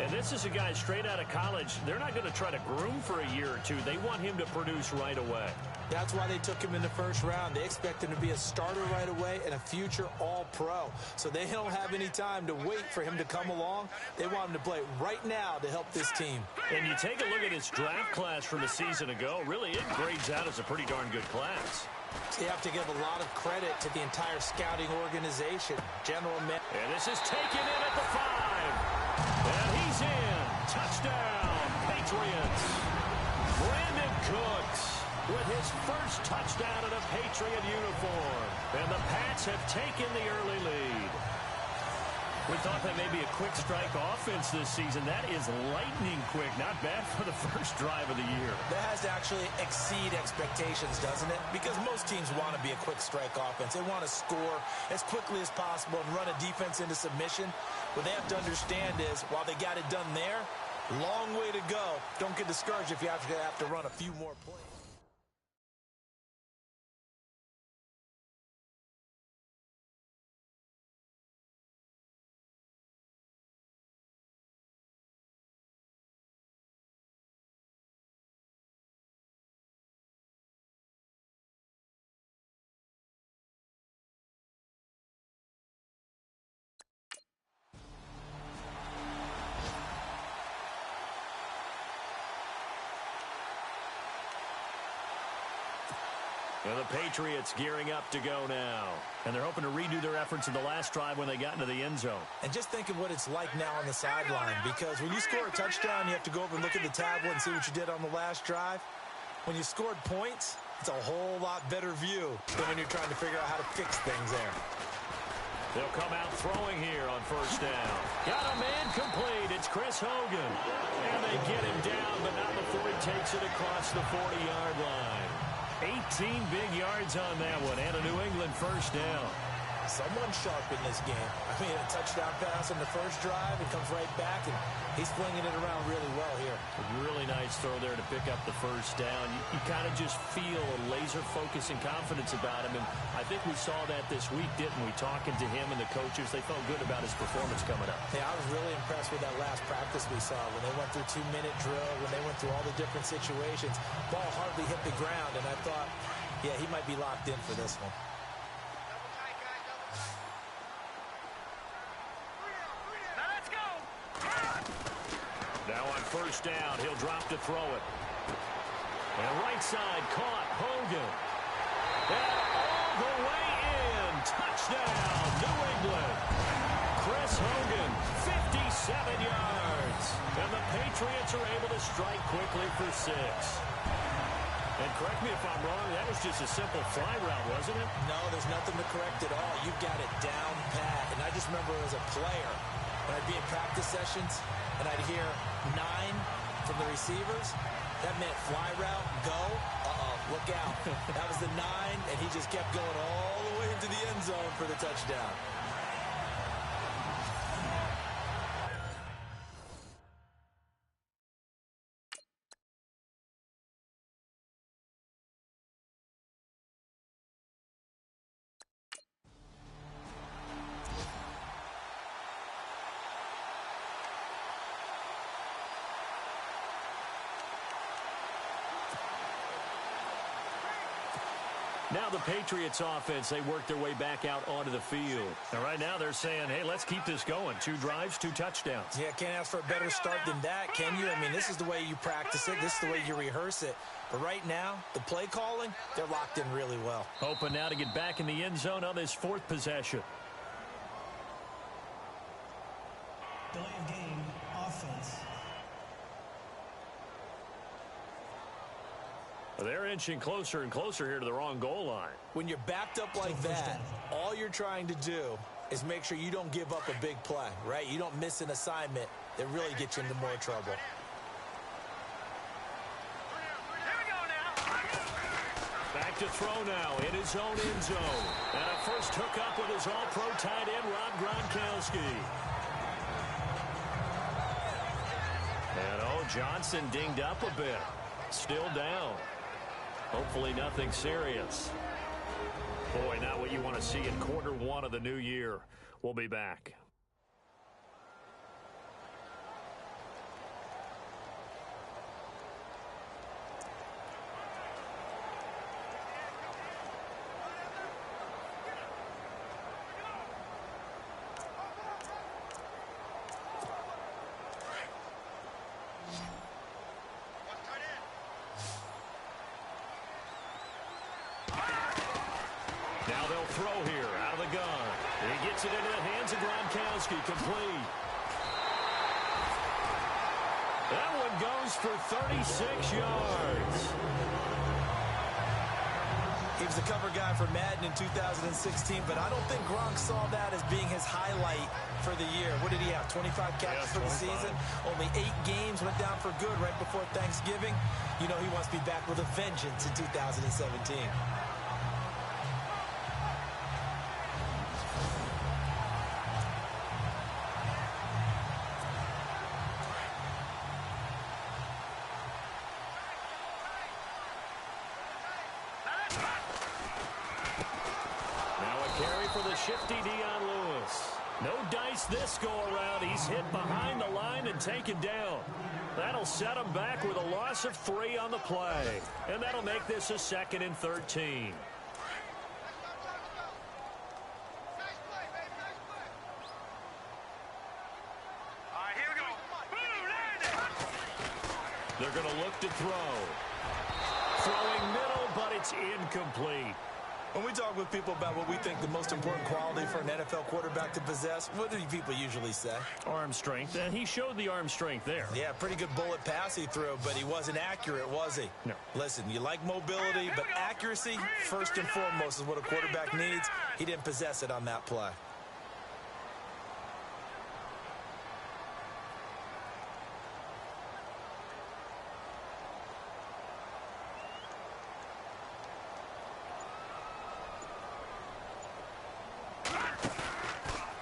And this is a guy straight out of college. They're not going to try to groom for a year or two. They want him to produce right away. That's why they took him in the first round. They expect him to be a starter right away and a future all-pro. So they don't have any time to wait for him to come along. They want him to play right now to help this team. And you take a look at his draft class from a season ago. Really, it grades out as a pretty darn good class. You have to give a lot of credit to the entire scouting organization. And this is taken in at the 5. And he's in. Touchdown, Patriots. Brandon Cooks with his first touchdown in a Patriot uniform. And the Pats have taken the early lead. We thought that may be a quick strike offense this season. That is lightning quick. Not bad for the first drive of the year. That has to actually exceed expectations, doesn't it? Because most teams want to be a quick strike offense. They want to score as quickly as possible and run a defense into submission. What they have to understand is, while they got it done there, long way to go. Don't get discouraged if you have to run a few more plays. Well, the Patriots gearing up to go now. And they're hoping to redo their efforts in the last drive when they got into the end zone. And just think of what it's like now on the sideline, because when you score a touchdown, you have to go over and look at the tablet and see what you did on the last drive. When you scored points, it's a whole lot better view than when you're trying to figure out how to fix things there. They'll come out throwing here on first down. Got a man complete. It's Chris Hogan. And they get him down, but not before he takes it across the 40-yard line. 18 big yards on that one, and a New England first down. Someone sharp in this game. I mean, a touchdown pass on the first drive, and comes right back, and he's flinging it around really well here. A really nice throw there to pick up the first down. You kind of just feel a laser focus and confidence about him, and I think we saw that this week, didn't we? Talking to him and the coaches, they felt good about his performance coming up. Yeah, I was really impressed with that last practice we saw when they went through 2-minute drill, when they went through all the different situations. Ball hardly hit the ground, and I thought, Yeah, he might be locked in for this one. Now on first down, he'll drop to throw it. And right side caught, Hogan. And all the way in. Touchdown, New England. Chris Hogan, 57 yards. And the Patriots are able to strike quickly for 6. And correct me if I'm wrong, that was just a simple fly route, wasn't it? No, there's nothing to correct at all. You've got it down pat. And I just remember as a player, when I'd be in practice sessions, and I'd hear 9 from the receivers, that meant fly route, go, look out. That was the 9, and he just kept going all the way into the end zone for the touchdown. Now the Patriots offense, they work their way back out onto the field. And right now they're saying, hey, let's keep this going. 2 drives, 2 touchdowns. Yeah, can't ask for a better start than that, can you? I mean, this is the way you practice it. This is the way you rehearse it. But right now, the play calling, they're locked in really well. Hoping now to get back in the end zone on this 4th possession. Delay of game, offense. They're inching closer and closer here to the wrong goal line. When you're backed up like that, all you're trying to do is make sure you don't give up a big play, right? You don't miss an assignment that really gets you into more trouble. Back to throw now in his own end zone. And a first hookup with his all-pro tight end, Rob Gronkowski. And, Johnson dinged up a bit. Still down. Hopefully nothing serious. Boy, not what you want to see in quarter 1 of the new year. We'll be back. Now they'll throw here out of the gun. He gets it into the hands of Gronkowski, complete. That one goes for 36 yards. He was the cover guy for Madden in 2016, but I don't think Gronk saw that as being his highlight for the year. What did he have, 25 catches for the season? Only 8 games, went down for good right before Thanksgiving. You know he wants to be back with a vengeance in 2017. Shifty Dion Lewis. No dice this go-around. He's hit behind the line and taken down. That'll set him back with a loss of 3 on the play. And that'll make this a 2nd and 13. They're going to look to throw. Throwing middle, but it's incomplete. When we talk with people about what we think the most important quality for an NFL quarterback to possess, what do people usually say? Arm strength. And he showed the arm strength there. Yeah, pretty good bullet pass he threw, but he wasn't accurate, was he? No. Listen, you like mobility, but accuracy, first and foremost, is what a quarterback needs. He didn't possess it on that play.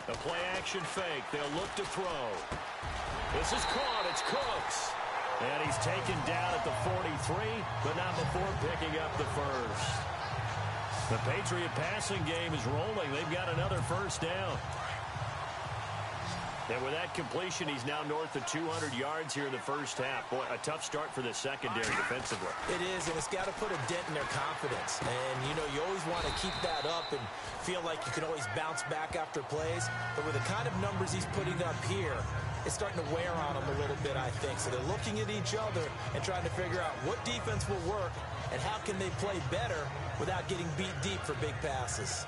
The play-action fake. They'll look to throw. This is caught. It's Cooks. And he's taken down at the 43, but not before picking up the first. The Patriot passing game is rolling. They've got another first down. And with that completion, he's now north of 200 yards here in the first half. Boy, a tough start for the secondary defensively. It is, and it's got to put a dent in their confidence. And, you know, you always want to keep that up and feel like you can always bounce back after plays. But with the kind of numbers he's putting up here, it's starting to wear on them a little bit, I think. So they're looking at each other and trying to figure out what defense will work and how can they play better without getting beat deep for big passes.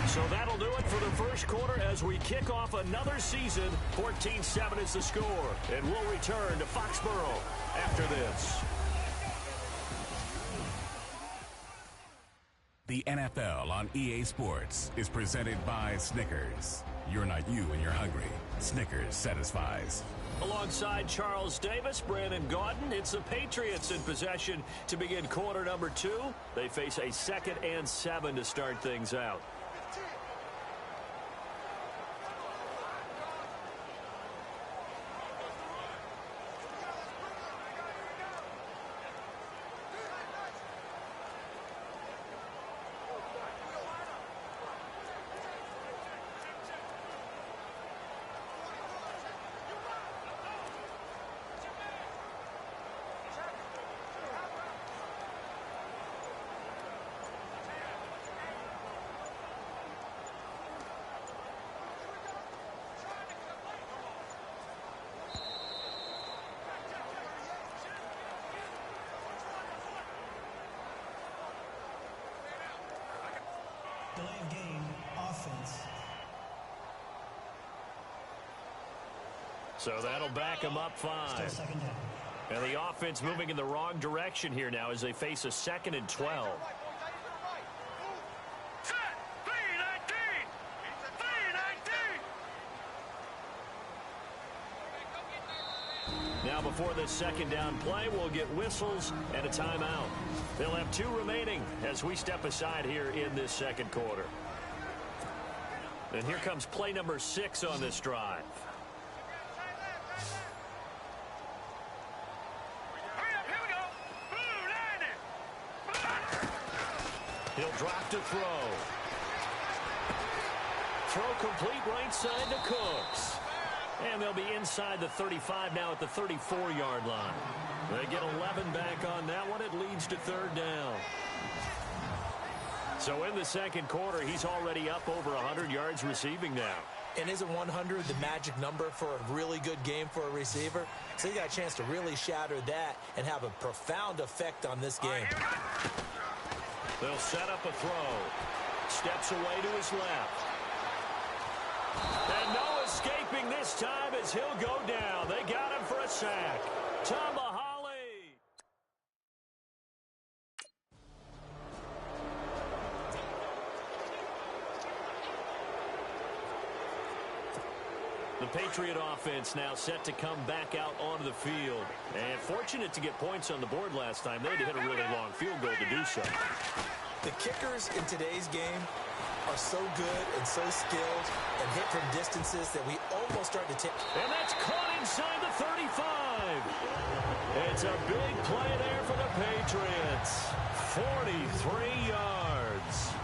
So that'll do it for the first quarter as we kick off another season. 14-7 is the score. And we'll return to Foxborough after this. The NFL on EA Sports is presented by Snickers. You're not you when you're hungry. Snickers satisfies. Alongside Charles Davis, Brandon Gaudin, it's the Patriots in possession to begin quarter number 2. They face a 2nd and 7 to start things out. Delay of game, offense. So that'll back them up 5. Still 2nd down. And the offense moving in the wrong direction here now as they face a 2nd and 12. Now before this 2nd down play, we'll get whistles and a timeout. They'll have 2 remaining as we step aside here in this 2nd quarter. And here comes play number 6 on this drive. He'll drop to throw. Throw complete right side to Cooks. And they'll be inside the 35 now at the 34-yard line. They get 11 back on that one. It leads to 3rd down. So in the 2nd quarter, he's already up over 100 yards receiving now. And isn't 100 the magic number for a really good game for a receiver? So he got a chance to really shatter that and have a profound effect on this game. They'll set up a throw. Steps away to his left. And no escaping this time as he'll go down. They got him for a sack. Tomahawk. The Patriot offense now set to come back out onto the field. And fortunate to get points on the board last time. They had to hit a really long field goal to do so. The kickers in today's game are so good and so skilled and hit from distances that we almost start to take. And that's caught inside the 35. It's a big play there for the Patriots. 43 yards.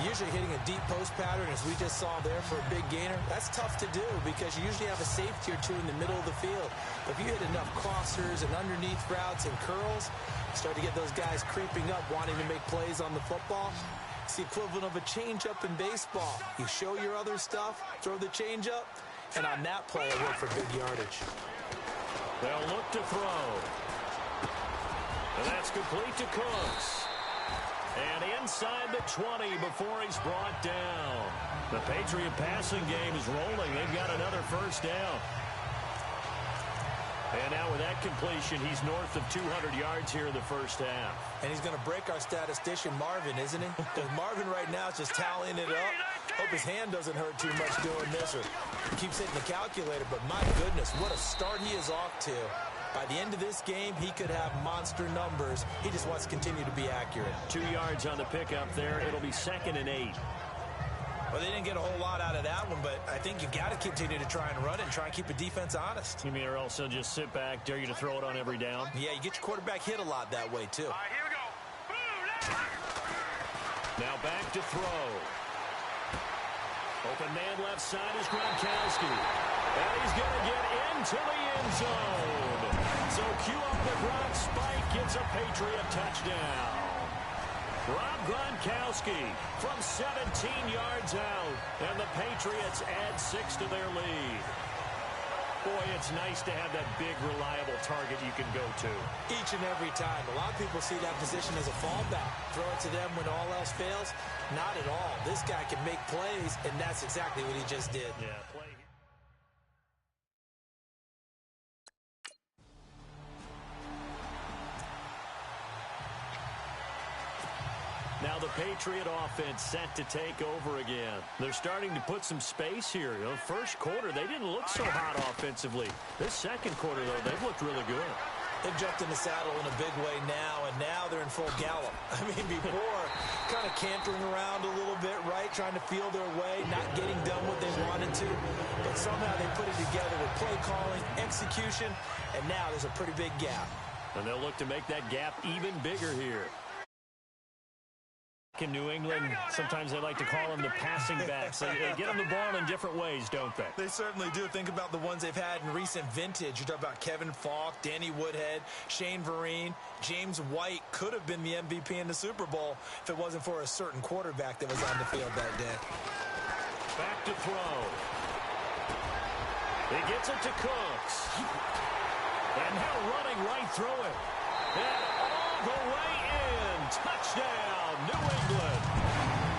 Usually hitting a deep post pattern, as we just saw there for a big gainer, that's tough to do because you usually have a safety or 2 in the middle of the field. But if you hit enough crossers and underneath routes and curls, you start to get those guys creeping up, wanting to make plays on the football. It's the equivalent of a changeup in baseball. You show your other stuff, throw the changeup, and on that play, it worked for big yardage. They'll look to throw. And that's complete to Cooks. And inside the 20 before he's brought down. The Patriot passing game is rolling. They've got another 1st down. And now with that completion, he's north of 200 yards here in the 1st half. And he's going to break our statistician, Marvin, isn't he? Because Marvin right now is just tallying it up. Hope his hand doesn't hurt too much doing this or keeps hitting the calculator. But my goodness, what a start he is off to. By the end of this game, he could have monster numbers. He just wants to continue to be accurate. 2 yards on the pickup there. It'll be 2nd and 8. Well, they didn't get a whole lot out of that one, but I think you've got to continue to try and run it and try and keep the defense honest. You mean or also just sit back, dare you to throw it on every down? Yeah, you get your quarterback hit a lot that way, too. All right, here we go. Now back to throw. Open man left side is Gronkowski. And he's going to get into the end zone. So cue up the Gronk spike, gets a Patriot touchdown. Rob Gronkowski from 17 yards out. And the Patriots add 6 to their lead. Boy, it's nice to have that big, reliable target you can go to. Each and every time. A lot of people see that position as a fallback. Throw it to them when all else fails. Not at all. This guy can make plays, and that's exactly what he just did. Yeah, play. Now the Patriot offense set to take over again. They're starting to put some space here. You know, first quarter, they didn't look so hot offensively. This second quarter, though, they've looked really good. They've jumped in the saddle in a big way now, and now they're in full gallop. I mean, before, kind of cantering around a little bit, right, trying to feel their way, not getting done what they wanted to. But somehow they put it together with play calling, execution, and now there's a pretty big gap. And they'll look to make that gap even bigger here. In New England, sometimes they like to call them the passing backs. They get them the ball in different ways, don't they? They certainly do. Think about the ones they've had in recent vintage. You talk about Kevin Falk, Danny Woodhead, Shane Vereen, James White could have been the MVP in the Super Bowl if it wasn't for a certain quarterback that was on the field that day. Back to throw. He gets it to Cooks. And now running right through it. And all the way in. Touchdown, New England.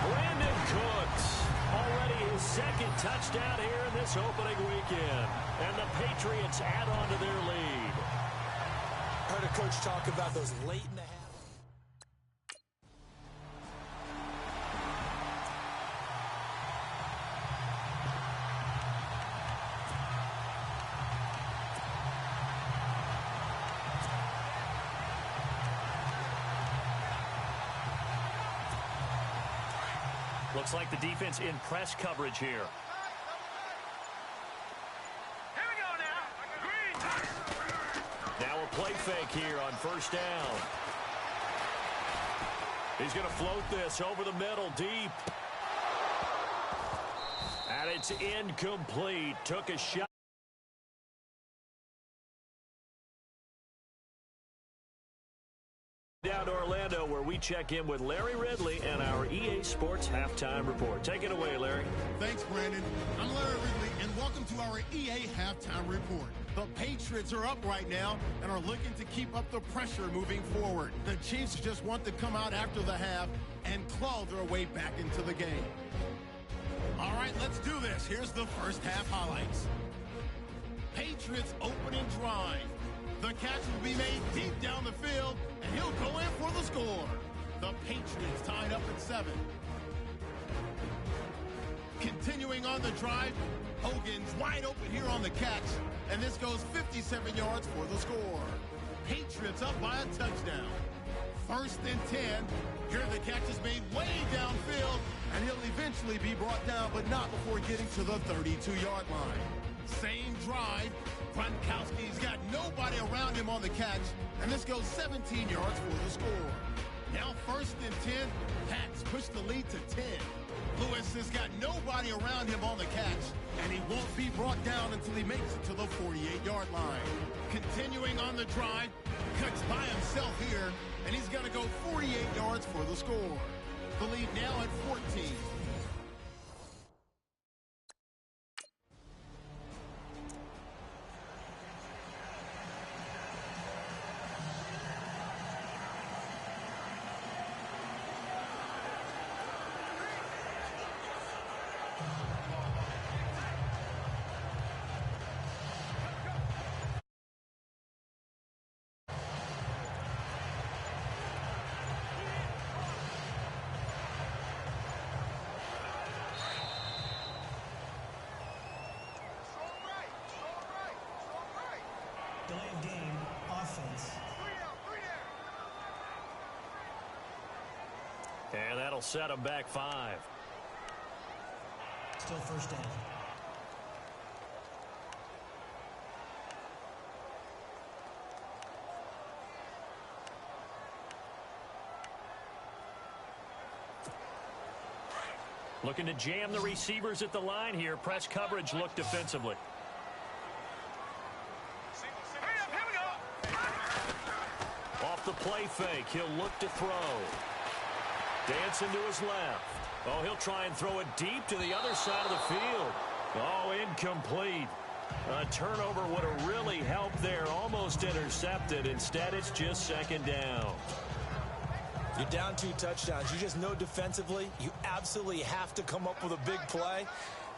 Brandon Cooks. Already his second touchdown here in this opening weekend. And the Patriots add on to their lead. Heard a coach talk about those late in the half. Looks like the defense in press coverage here. Here we go now. Green. Now a play fake here on first down. He's going to float this over the middle, deep. And it's incomplete. Took a shot. Down to Orlando, where we check in with Larry Ridley and our EA Sports Halftime Report. Take it away, Larry. Thanks, Brandon. I'm Larry Ridley, and welcome to our EA Halftime Report. The Patriots are up right now and are looking to keep up the pressure moving forward. The Chiefs just want to come out after the half and claw their way back into the game. All right, let's do this. Here's the first half highlights. Patriots opening drive. The catch will be made deep down the field, and he'll go in for the score. The Patriots tied up at 7. Continuing on the drive, Hogan's wide open here on the catch, and this goes 57 yards for the score. Patriots up by a touchdown. First and 10. Here the catch is made way downfield, and he'll eventually be brought down, but not before getting to the 32-yard line. Same drive. Gronkowski's got nobody around him on the catch, and this goes 17 yards for the score. Now first and 10, Pats push the lead to 10. Lewis has got nobody around him on the catch, and he won't be brought down until he makes it to the 48-yard line. Continuing on the drive, Cooks by himself here, and he's going to go 48 yards for the score. The lead now at 14. Delayed game offense. And that'll set them back 5. Still first down. Looking to jam the receivers at the line here. Press coverage look defensively. Off the play fake, he'll look to throw. Dancing to his left. Oh, he'll try and throw it deep to the other side of the field. Oh, incomplete. A turnover would have really helped there. Almost intercepted. Instead, it's just second down. You're down 2 touchdowns. You just know defensively, you absolutely have to come up with a big play.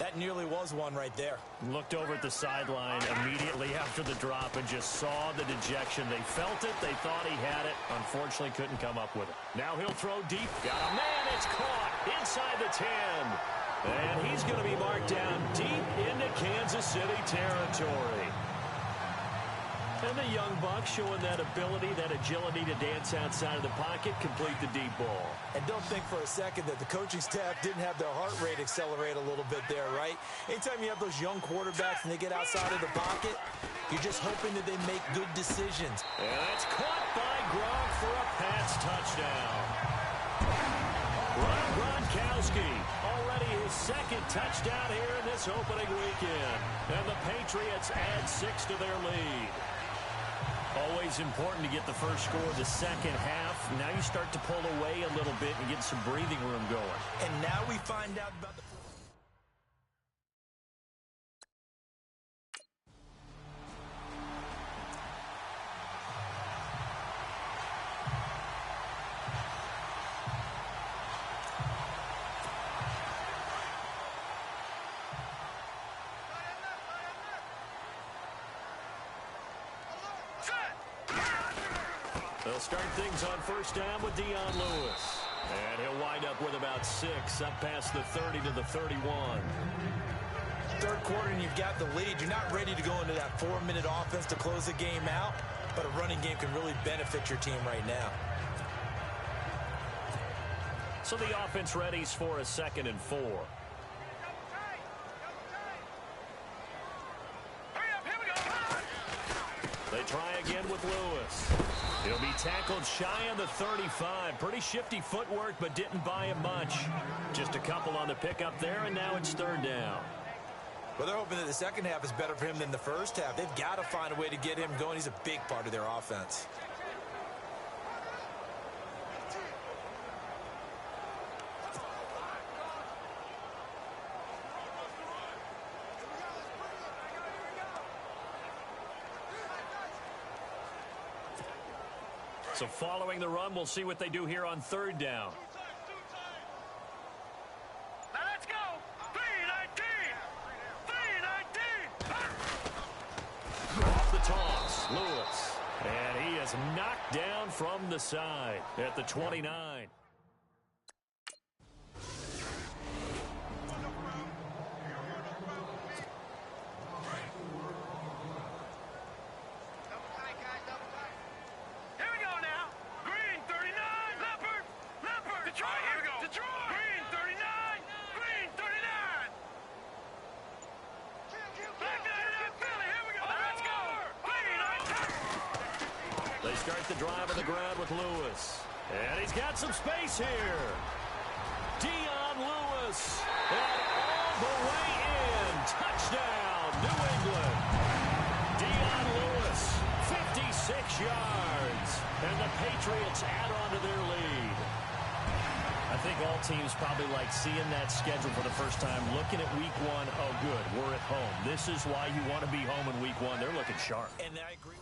That nearly was one right there. Looked over at the sideline immediately after the drop and just saw the dejection. They felt it. They thought he had it. Unfortunately, couldn't come up with it. Now he'll throw deep. Got a man. It's caught inside the 10. And he's going to be marked down deep into Kansas City territory. And the young buck showing that ability, that agility to dance outside of the pocket, complete the deep ball. And don't think for a second that the coaching staff didn't have their heart rate accelerate a little bit there, right? Anytime you have those young quarterbacks and they get outside of the pocket, you're just hoping that they make good decisions. And it's caught by Gronk for a pass touchdown. Rob Gronkowski, already his second touchdown here in this opening weekend. And the Patriots add 6 to their lead. Always important to get the first score of the second half. Now you start to pull away a little bit and get some breathing room going. And now we find out about the... They'll start things on first down with Dion Lewis. And he'll wind up with about 6, up past the 30 to the 31. Third quarter and you've got the lead. You're not ready to go into that 4-minute offense to close the game out, but a running game can really benefit your team right now. So the offense readies for a 2nd and 4. They try again with Lewis. He'll be tackled shy of the 35. Pretty shifty footwork, but didn't buy him much. Just a couple on the pickup there, and now it's 3rd down. Well, they're hoping that the second half is better for him than the first half. They've got to find a way to get him going. He's a big part of their offense. So following the run, we'll see what they do here on 3rd down. Now let's go. 3-19. Off the toss, Lewis. And he is knocked down from the side at the 29. Start the drive on the ground with Lewis. And he's got some space here. Dion Lewis. And all the way in. Touchdown, New England. Dion Lewis, 56 yards. And the Patriots add on to their lead. I think all teams probably like seeing that schedule for the first time, looking at week 1. Oh, good, we're at home. This is why you want to be home in week 1. They're looking sharp. And I agree.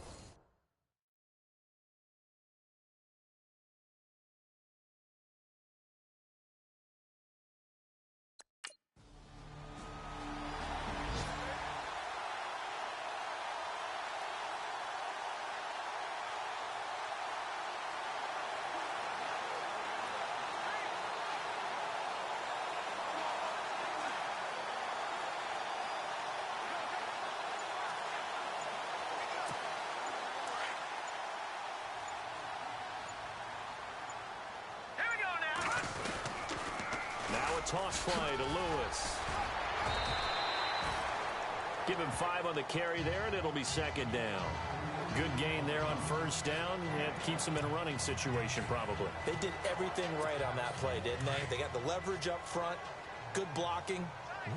Toss play to Lewis. Give him 5 on the carry there, and it'll be second down. Good gain there on first down. It keeps them in a running situation, probably. They did everything right on that play, didn't they? They got the leverage up front, good blocking,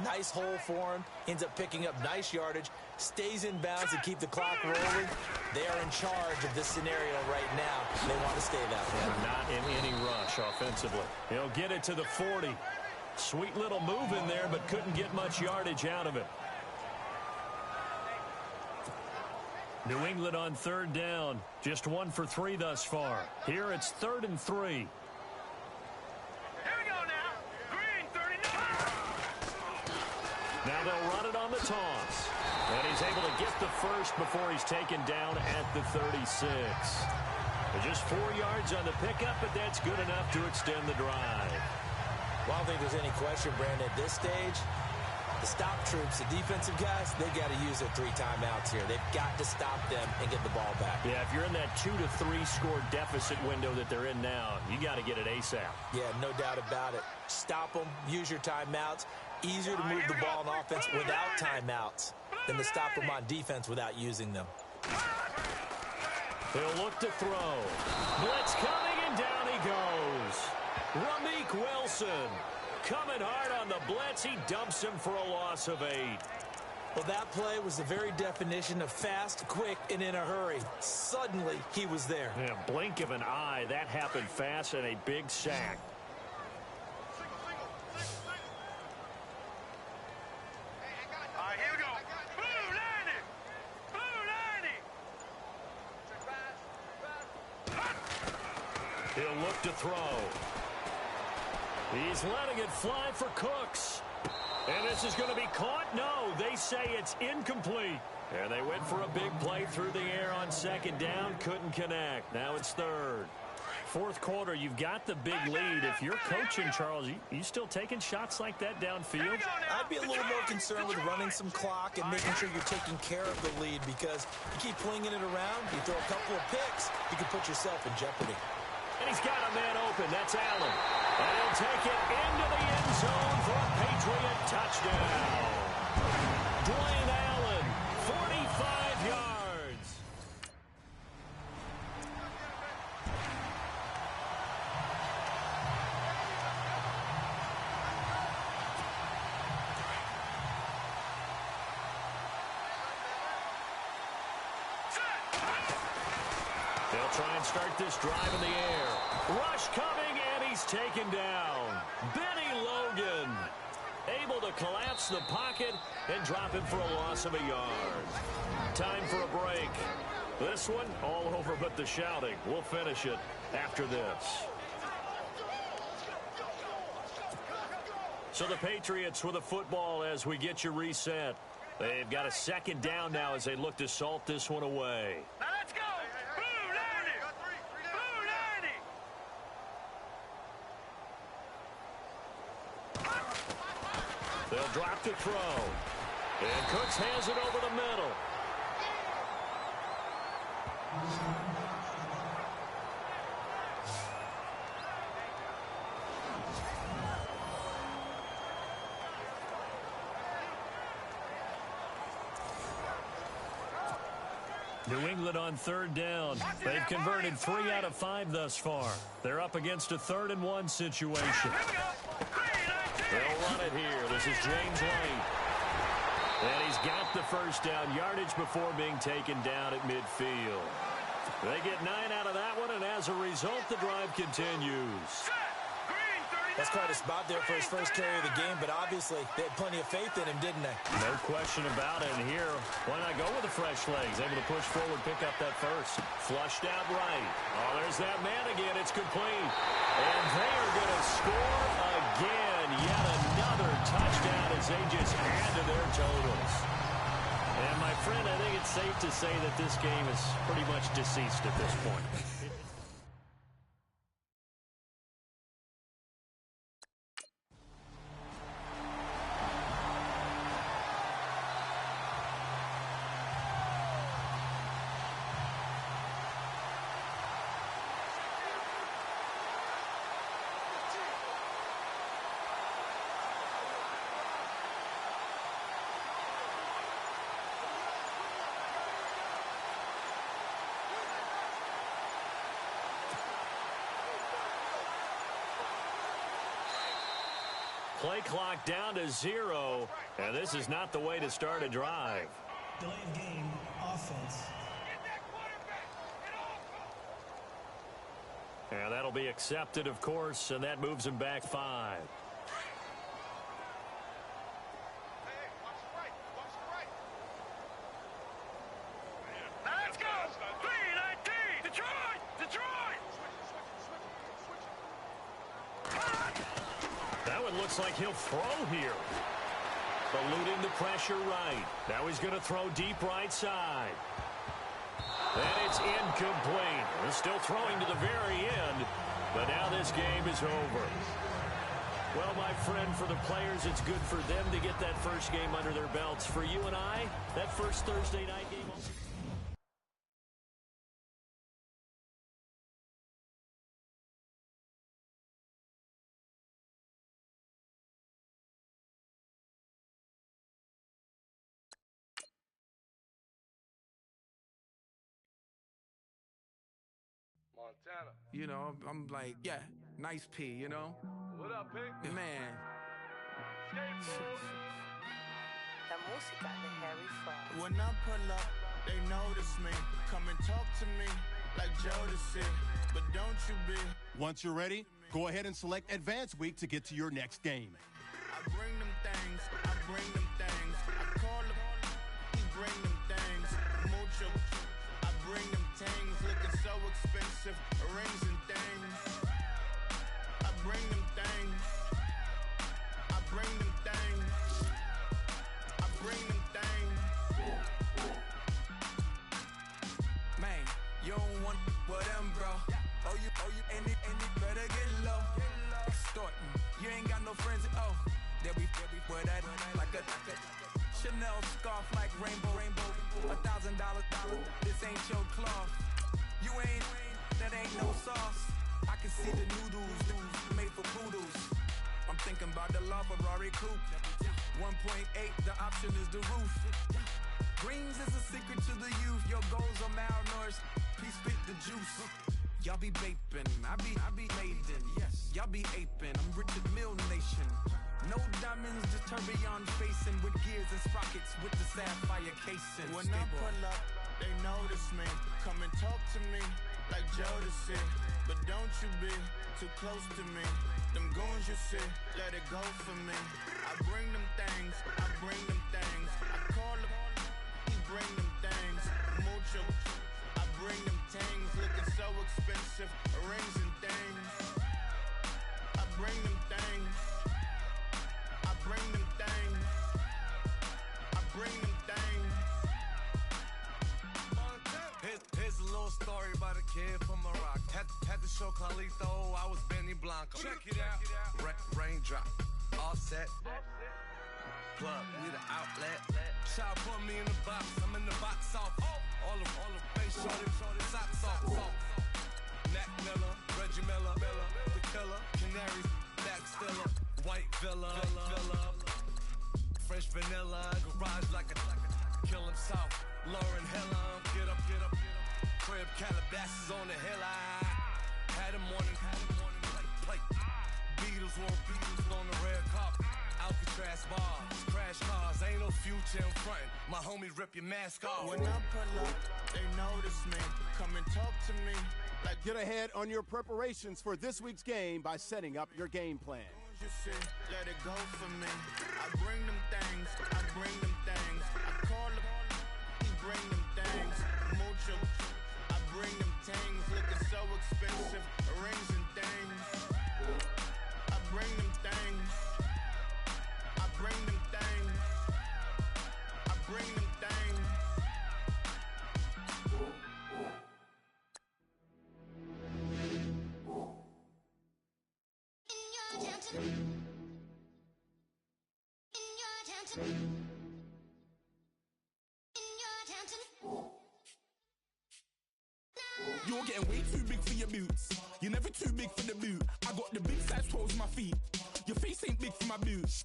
nice hole for him, ends up picking up nice yardage, stays in bounds and keep the clock rolling. They are in charge of this scenario right now. They want to stay that way. They're not in any rush offensively. He'll get it to the 40. Sweet little move in there, but couldn't get much yardage out of it. New England on third down. Just 1 for 3 thus far. Here it's 3rd and 3. Here we go now. Green 39. Now they'll run it on the toss. And he's able to get the first before he's taken down at the 36. Just 4 yards on the pickup, but that's good enough to extend the drive. Well, I don't think there's any question, Brandon, at this stage. The stop troops, the defensive guys, they got to use their 3 timeouts here. They've got to stop them and get the ball back. Yeah, if you're in that 2 to 3 score deficit window that they're in now, you got to get it ASAP. Yeah, no doubt about it. Stop them, use your timeouts. Easier to move the ball on offense without timeouts than to stop them on defense without using them. He'll look to throw. Blitz coming, and down he goes. Ramik Wilson coming hard on the blitz. He dumps him for a loss of 8. Well, that play was the very definition of fast, quick, and in a hurry. Suddenly, he was there. Yeah, blink of an eye. That happened fast and a big sack. All right, here we go. Blue 90. Blue 90. He'll look to throw. He's letting it fly for Cooks. And this is going to be caught? No, they say it's incomplete. And they went for a big play through the air on second down. Couldn't connect. Now it's 3rd. 4th quarter, you've got the big lead. If you're coaching, Charles, you still taking shots like that downfield? I'd be a little more concerned with running some clock and making sure you're taking care of the lead, because you keep flinging it around, you throw a couple of picks, you can put yourself in jeopardy. And he's got a man open. That's Allen. And he'll take it into the end zone for a Patriot touchdown. Dwayne Allen, 45 yards. They'll try and start this drive in the air. Rush coming, and he's taken down. Benny Logan able to collapse the pocket and drop him for a loss of a yard. Time for a break. This one all over but the shouting. We'll finish it after this. So the Patriots with a football as we get you reset. They've got a second down now as they look to salt this one away. Now let's go. Blue 90. Blue 90. They'll drop the throw. And Cooks has it over the middle. New England on third down. They've converted 3 out of 5 thus far. They're up against a 3rd and 1 situation. They'll run it here. This is James White. And he's got the first down yardage before being taken down at midfield. They get 9 out of that one, and as a result, the drive continues. That's quite a spot there for his first carry of the game, but obviously they had plenty of faith in him, didn't they? No question about it. And here, why not go with the fresh legs? Able to push forward, pick up that first. Flushed out right. Oh, there's that man again. It's complete. And they are going to score again. Yet another touchdown as they just add to their totals. And my friend, I think it's safe to say that this game is pretty much deceased at this point. Play clock down to 0, and this is not the way to start a drive. Delay of game, offense. And that'll be accepted, of course, and that moves him back 5. Let's go! B-19! Detroit! Detroit! That one looks like he'll throw here. Eluding the pressure right. Now he's going to throw deep right side. And it's incomplete. They're still throwing to the very end, but now this game is over. Well, my friend, for the players, it's good for them to get that first game under their belts. For you and I, that first Thursday night game. Montana. You know, I'm like, yeah, nice P, you know? What up, Pink? Man. La música de Harry Fraud. When I pull up, they notice me. Come and talk to me like Jodeci, but don't you be. Once you're ready, go ahead and select Advance Week to get to your next game. I bring them things, I bring them things. I call them, he bring them things. Mucho, I bring them things. Looking so expensive, rings and things. I bring them things. I bring them things. I bring them things. Man, you don't want with them, bro. Oh, you, and it better get low. Extorting, you ain't got no friends. Oh, they'll be with that like a Chanel scarf like rainbow. $1,000, this ain't your cloth. You ain't, that ain't no sauce. I can see the noodles made for poodles. I'm thinking about the La Ferrari coupe. 1.8, the option is the roof. Greens is a secret to the youth. Your goals are malnourished. Please spit the juice. Y'all be vaping, I be laden. Yes, y'all be aping. I'm Richard Mill Nation. No diamonds, just tourbillon facing with gears and sprockets with the sapphire casing. When I pull up, they notice me. Come and talk to me like Jodeci, but don't you be too close to me. Them goons you see, let it go for me. I bring them things, I bring them things. I call them, he bring them things. Mucho, I bring them things. Looking so expensive, rings and things. I bring them things. I bring them things. I bring them things. Here's a little story about a kid from Morocco. Had to show Carlito I was Benny Blanco. Check it out. Raindrop, offset. Plug, we the outlet. Shot put me in the box. I'm in the box off. All the face shorty, socks off. Mac Miller, Reggie Miller, the killer, Canaries, back stiller, white villa, French vanilla, garage like a kill himself. Lauren Hiller, get up. Crib Calabasas on the hill. I had him morning plate. Beatles on the red carpet. Alcatraz bars, crash cars, ain't no future in front. My homies rip your mask off. When I pull up, they notice me. Come and talk to me. Get ahead on your preparations for this week's game by setting up your game plan. You see, let it go for me. I bring them things, I bring them things. I call them, he bring them things. Mucho, I bring them things. Looking so expensive, rings and things. I bring them things. I bring them things. I bring them things. You're getting way too big for your boots. You're never too big for the boot. I got the big size toes on my feet. Your face ain't big for my boots.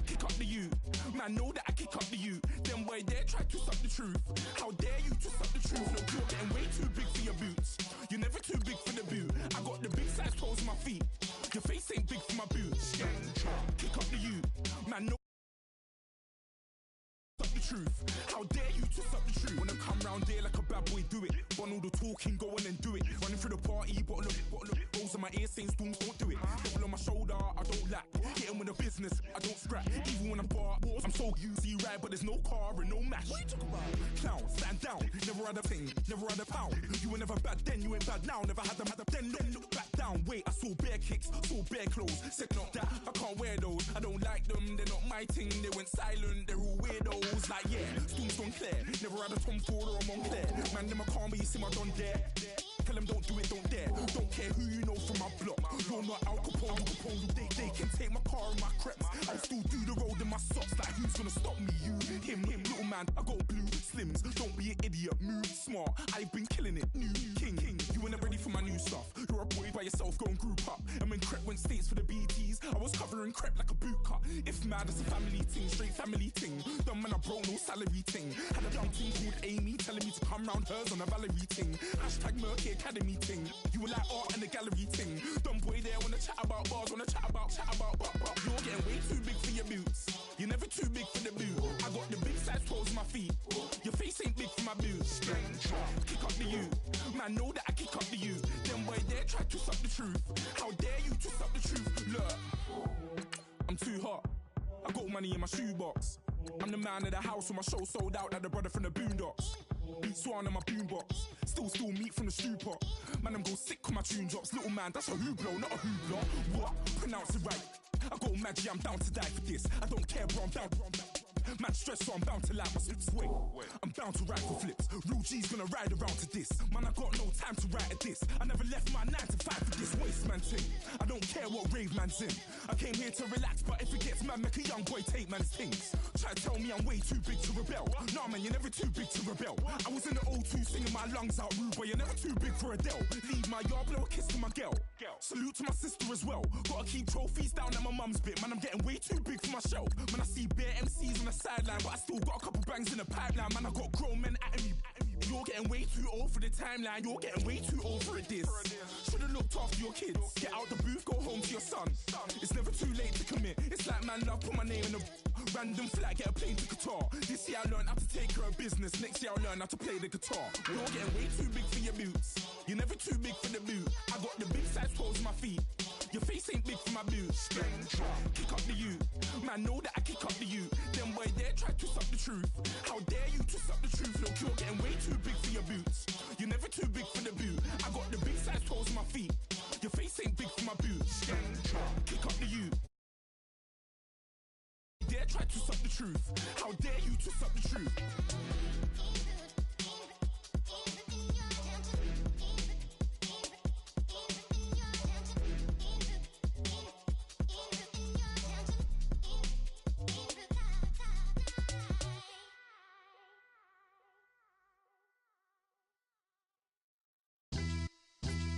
Kick up the you. Man, know that I kick up the you. Them boy there try to suck the truth. How dare you to suck the truth? Look, you're getting way too big for your boots. You're never too big for the boot. I got the big size toes on my feet. Your face ain't big for my boots. Kick the talking, go on and do it. Running through the party, bottle of rolls in my ear saying storms, don't do it. Double on my shoulder, I don't lack. Hitting with the business, I don't scrap. Even when I'm bar, I'm so easy right, but there's no car and no match. What you talking about? Clown, stand down, never had a thing, never had a pound. You were never bad then, you ain't bad now. Never had them, then look back down. Wait, I saw bare kicks, saw bare clothes. Said not that, I can't wear those. I don't like them, they're not my thing. They went silent, they're all weirdos. Like yeah, storms gone clear. Never had a Tom Ford or a Montclair. Man, them I can't be, you see my done there. Tell them don't do it, don't dare. Don't care who you know from my block. You're not Al Capone, they can take my car and my creps. I'll still do the road in my socks. Like who's gonna stop me? You, him, little man. I got blue slims. Don't be an idiot, move smart. I've been killing it, new king. You were never ready for my new stuff. You're a boy by yourself, go and group up. And when Crep went states for the BTs, I was covering Crep like a boot cut. If mad, it's a family thing, straight family thing. Dumb man, I broke no salary thing. Had a young thing called Amy telling me to come round hers on a Valerie thing. Hashtag Murky Academy thing. You were like art and the gallery thing. Dumb boy there wanna chat about bars, wanna chat about. You're getting way too big for your boots. You're never too big for the boot. I got the big size toes on my feet. Your face ain't big for my boots. Kick up the you. Man, know that I kick up the you. Them boy there try to suck the truth. How dare you to suck the truth? Look, I'm too hot. I got money in my shoebox. I'm the man of the house when my show sold out like the brother from the Boondocks. Beat Swan on my boombox. Still meat from the stew pot. Man, I'm go sick when my tune drops. Little man, that's a hooplo, not a hoopla. What? Pronounce it right. I got magic, I'm down to die for this. I don't care, bro, I'm down. Man stressed, so I'm bound to like my slips. Wait, I'm bound to ride for flips. Real G's gonna ride around to this. Man, I got no time to write at this. I never left my 9 to 5 for this waste man thing. I don't care what rave man's in. I came here to relax, but if it gets mad, make a young boy take man's things. Try to tell me I'm way too big to rebel. Nah, man, you're never too big to rebel. I was in the O2 singing my lungs out rude, but you're never too big for Adele. Leave my yard, blow a kiss to my girl. Salute to my sister as well. Gotta keep trophies down at my mum's bit. Man, I'm getting way too big for my shelf. Man, I see bare MCs on the sideline, but I still got a couple bangs in the pipeline. Man, I got grown men at me. You're getting way too old for the timeline. You're getting way too old for a diss. Should've looked after your kids. Get out the booth, go home to your son. It's never too late to commit. It's like man love, put my name in a random flat, get a plane to Qatar. This year I learned how to take care of business. Next year I'll learn how to play the guitar. You're getting way too big for your boots. You're never too big for the boot. I got the big size toes on my feet. Your face ain't big for my boots. Kick up the you. Man, know that I kick up the you. Them boy there try to suck the truth. How dare you to suck the truth? Look, you're getting way too big for your boots. You're never too big for the boot. I got the big size toes on my feet. Your face ain't big for my boots. Kick up the you. Dare try to suck the truth. How dare you to suck the truth?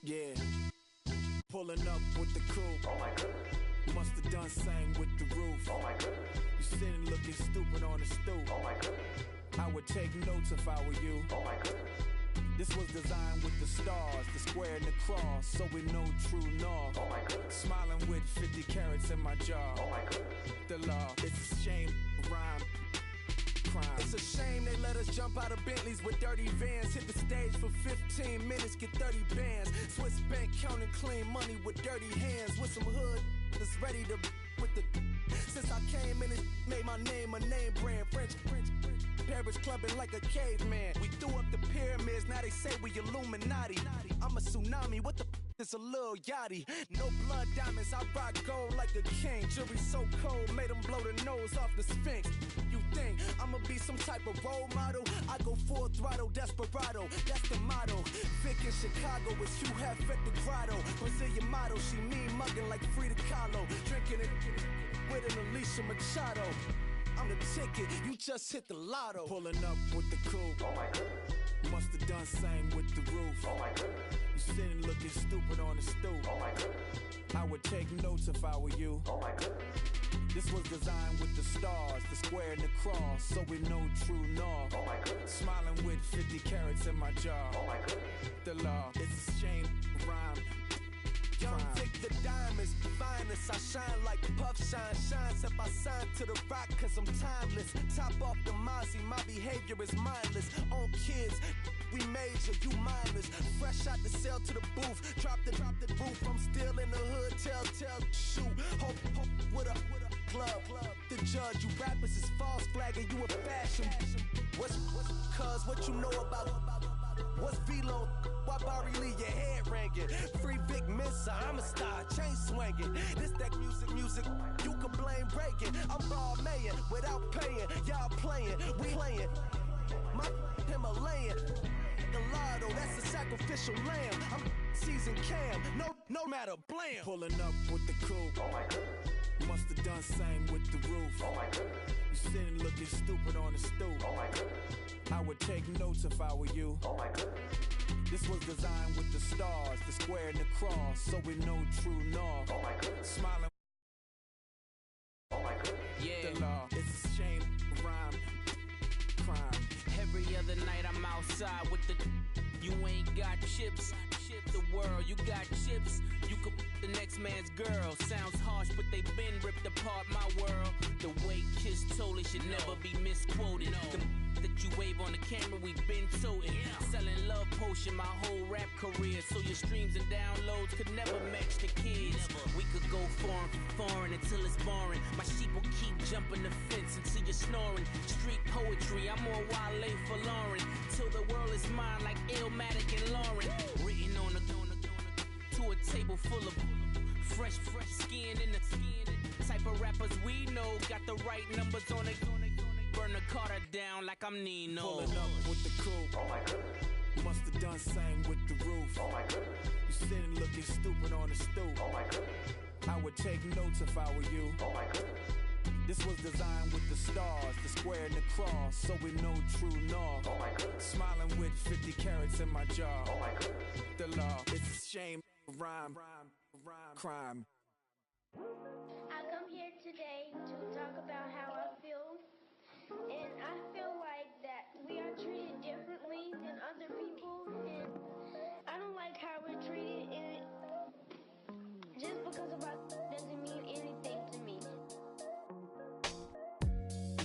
Yeah, pulling up with the crew. Oh my goodness. Must have done same with the roof. Oh my goodness. You sitting looking stupid on the stoop. Oh my goodness. I would take notes if I were you. Oh my goodness. This was designed with the stars, the square and the cross, so we know true north. Oh my goodness. Smiling with 50 carats in my jaw. Oh my goodness. The law, it's a shame, rhyme. Crime. It's a shame they let us jump out of Bentleys with dirty vans. Hit the stage for 15 minutes, get 30 bands. Swiss bank counting clean money with dirty hands. With some hood that's ready to with the. Since I came in and made my name a name brand. French Paris clubbing like a caveman. We threw up the pyramids, now they say we Illuminati. I'm a tsunami, what the it's a little yachty. No blood diamonds, I rock gold like a king. Jury so cold, made them blow the nose off the Sphinx. You think I'ma be some type of role model? I go full throttle, desperado, that's the motto. Vic in Chicago, it's you have at the grotto. Brazilian model, she mean mugging like Frida Kahlo. Drinking it with an Alicia Machado. I'm the ticket, you just hit the lotto. Pulling up with the crew. Oh my goodness. Must have done same with the roof. Oh my goodness. You sitting looking stupid on the stoop. Oh my goodness. I would take notes if I were you. Oh my goodness. This was designed with the stars, the square and the cross, so we know true north. Oh my goodness. Smiling with 50 carats in my jaw. Oh my goodness. The law, it's a shame, rhyme. Young Vic the diamonds, finest. I shine like puff shine, shines if I sign to the rock cause I'm timeless. Top off the Mozzie, my behavior is mindless. On kids, we major, you minors. Fresh out the cell to the booth, drop the roof. I'm still in the hood, tell, shoot. Hope with a club. The judge, you rappers is false flagging, you a fashion. What's cuz, what you know about? What's V-Lo? Why Barry Lee, your head ringing? Free Vic Mensa, I'm a star, chain swinging. This that music, you can blame Reagan. I'm Balmain without paying, y'all playing, we playing. My Himalayan, Gallardo, that's a sacrificial lamb. I'm seasoned Cam, no matter, blam. Pulling up with the coupe. Oh my goodness. Must have done same with the roof. Oh my goodness. You sitting looking stupid on the stoop. Oh my goodness. I would take notes if I were you. Oh my goodness. This was designed with the stars, the square and the cross, so we know true north. Oh my goodness. Smiling. Oh my goodness. Yeah. The law. It's a shame, rhyme, crime. Every other night I'm outside with the. You ain't got chips. The world, you got chips. You could the next man's girl. Sounds harsh, but they been ripped apart my world. The way Kiss told it should never be misquoted. The that you wave on the camera, we been toting. Selling love potion my whole rap career. So your streams and downloads could never match the kids. We could go foreign until it's boring. My sheep will keep jumping the fence until you're snoring. Street poetry, I'm more Wale for Lauren. Till the world is mine like Illmatic and Lauren. Written on a to a table full of fresh skin in the type of rappers we know. Got the right numbers on it. Burn the Carter down like I'm Nino. Pulling up with the coupe. Oh my goodness. Must have done same with the roof. Oh my goodness. You sitting looking stupid on the stoop. Oh my goodness. I would take notes if I were you. Oh my goodness. This was designed with the stars, the square and the cross, so we know true north. Oh my goodness. Smiling with 50 carats in my jaw. Oh my goodness. The law, it's a shame, rhyme, crime. I come here today to talk about how I feel, and I feel like that we are treated differently than other people, and I don't like how we're treated, and just because of our doesn't mean anything to me.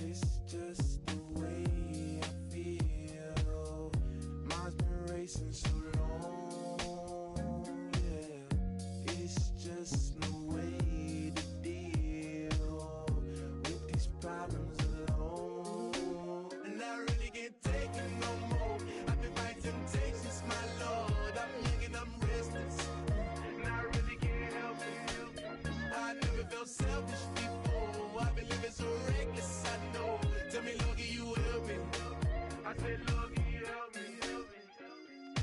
It's just the way I feel. Mine's been racing so long, yeah. It's just no way to deal with these problems alone. And I really can't take it no more. I've been fighting temptations, my Lord. I'm young and I'm restless, and I really can't help it. I never felt selfish before. I've been living so reckless, I know. Tell me, Lord, can you help me? I said, Lord, can you help me?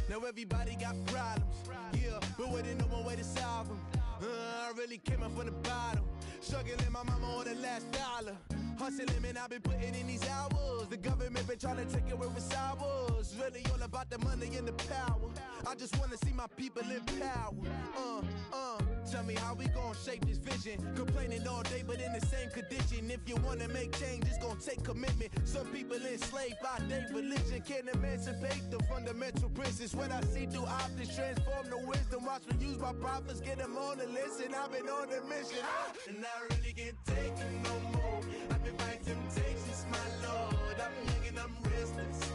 Now everybody got problems, yeah, but waiting no one way to solve them. I really came up from the bottom, struggling my mama on the last dollar. Hustling, man, I've been putting in these hours. The government been trying to take it where it's ours. Really all about the money and the power. I just wanna see my people in power. Tell me how we gon' shape this vision. Complaining all day, but in the same condition. If you wanna make change, it's gon' take commitment. Some people enslaved by their religion can't emancipate the fundamental principles. When I see through optics, transform the wisdom. Watch me use my prophets, get them on the list, and I've been on a mission. And I really can't take it no more. I've been fighting temptations, my Lord. I'm young and I'm restless,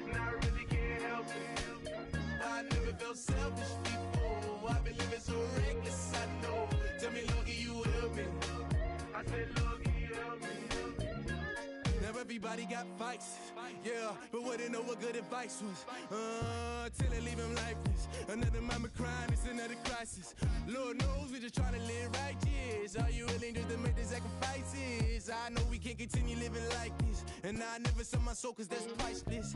and I really can't help it. I never felt selfish before. I've been living so reckless, I know. Tell me, Lord, can you help me? I said, Lord, can you help me? Now everybody got fights, yeah, but wouldn't know what good advice was. Till they leave him lifeless. Another mama crying, it's another crisis. Lord knows we just trying to live righteous. Are you willing just to make the sacrifices? I know we can't continue living like this, and I never sell my soul cause that's priceless.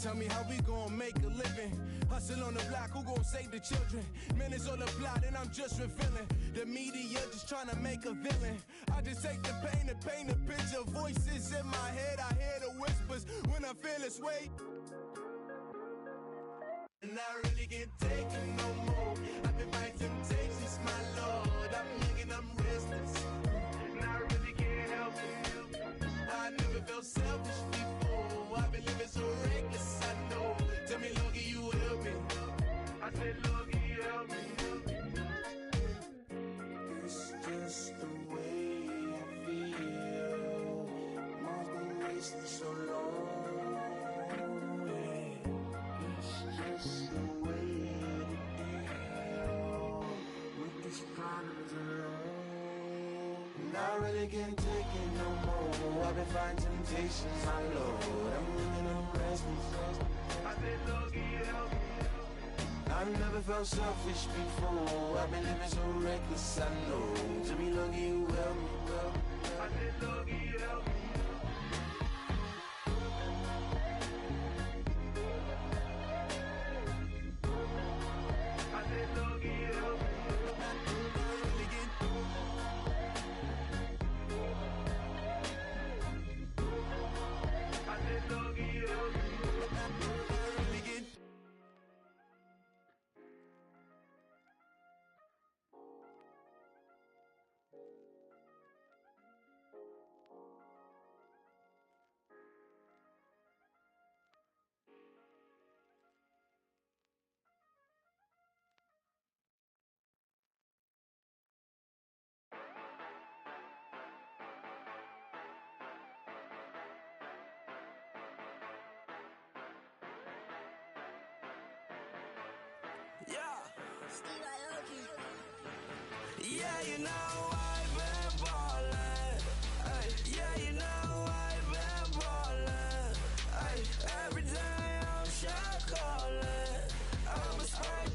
Tell me how we gon' make a living. Hustle on the block, who gon' save the children? Man, it's all a plot and I'm just revealing. The media just trying to make a villain. I just take the pain and paint a picture. Voices in my head, I hear the whispers when I feel this way. And I really can't take it no more. I've been fighting temptations, my Lord. I'm young and I'm restless, and I really can't help it. I never felt selfish before. I've been living so reckless, I know. Tell me, Lord, can you help me? I said, Lord, can you help me? It's just the way I feel. Mine's been wasting so long, yeah. really can't take it no more. I've been fighting temptations, my Lord. I'm running on restless. I said, Lord, can you help me? I've never felt selfish before. I've been living so reckless, I know. To me, Lord, can you help me? I said, Lord, can you help me? I said, Lord, can you help me? Yeah, you know I've been ballin'. Ay, yeah, you know I've been ballin'. Ay, every day I'm shot callin'. I'm a spray,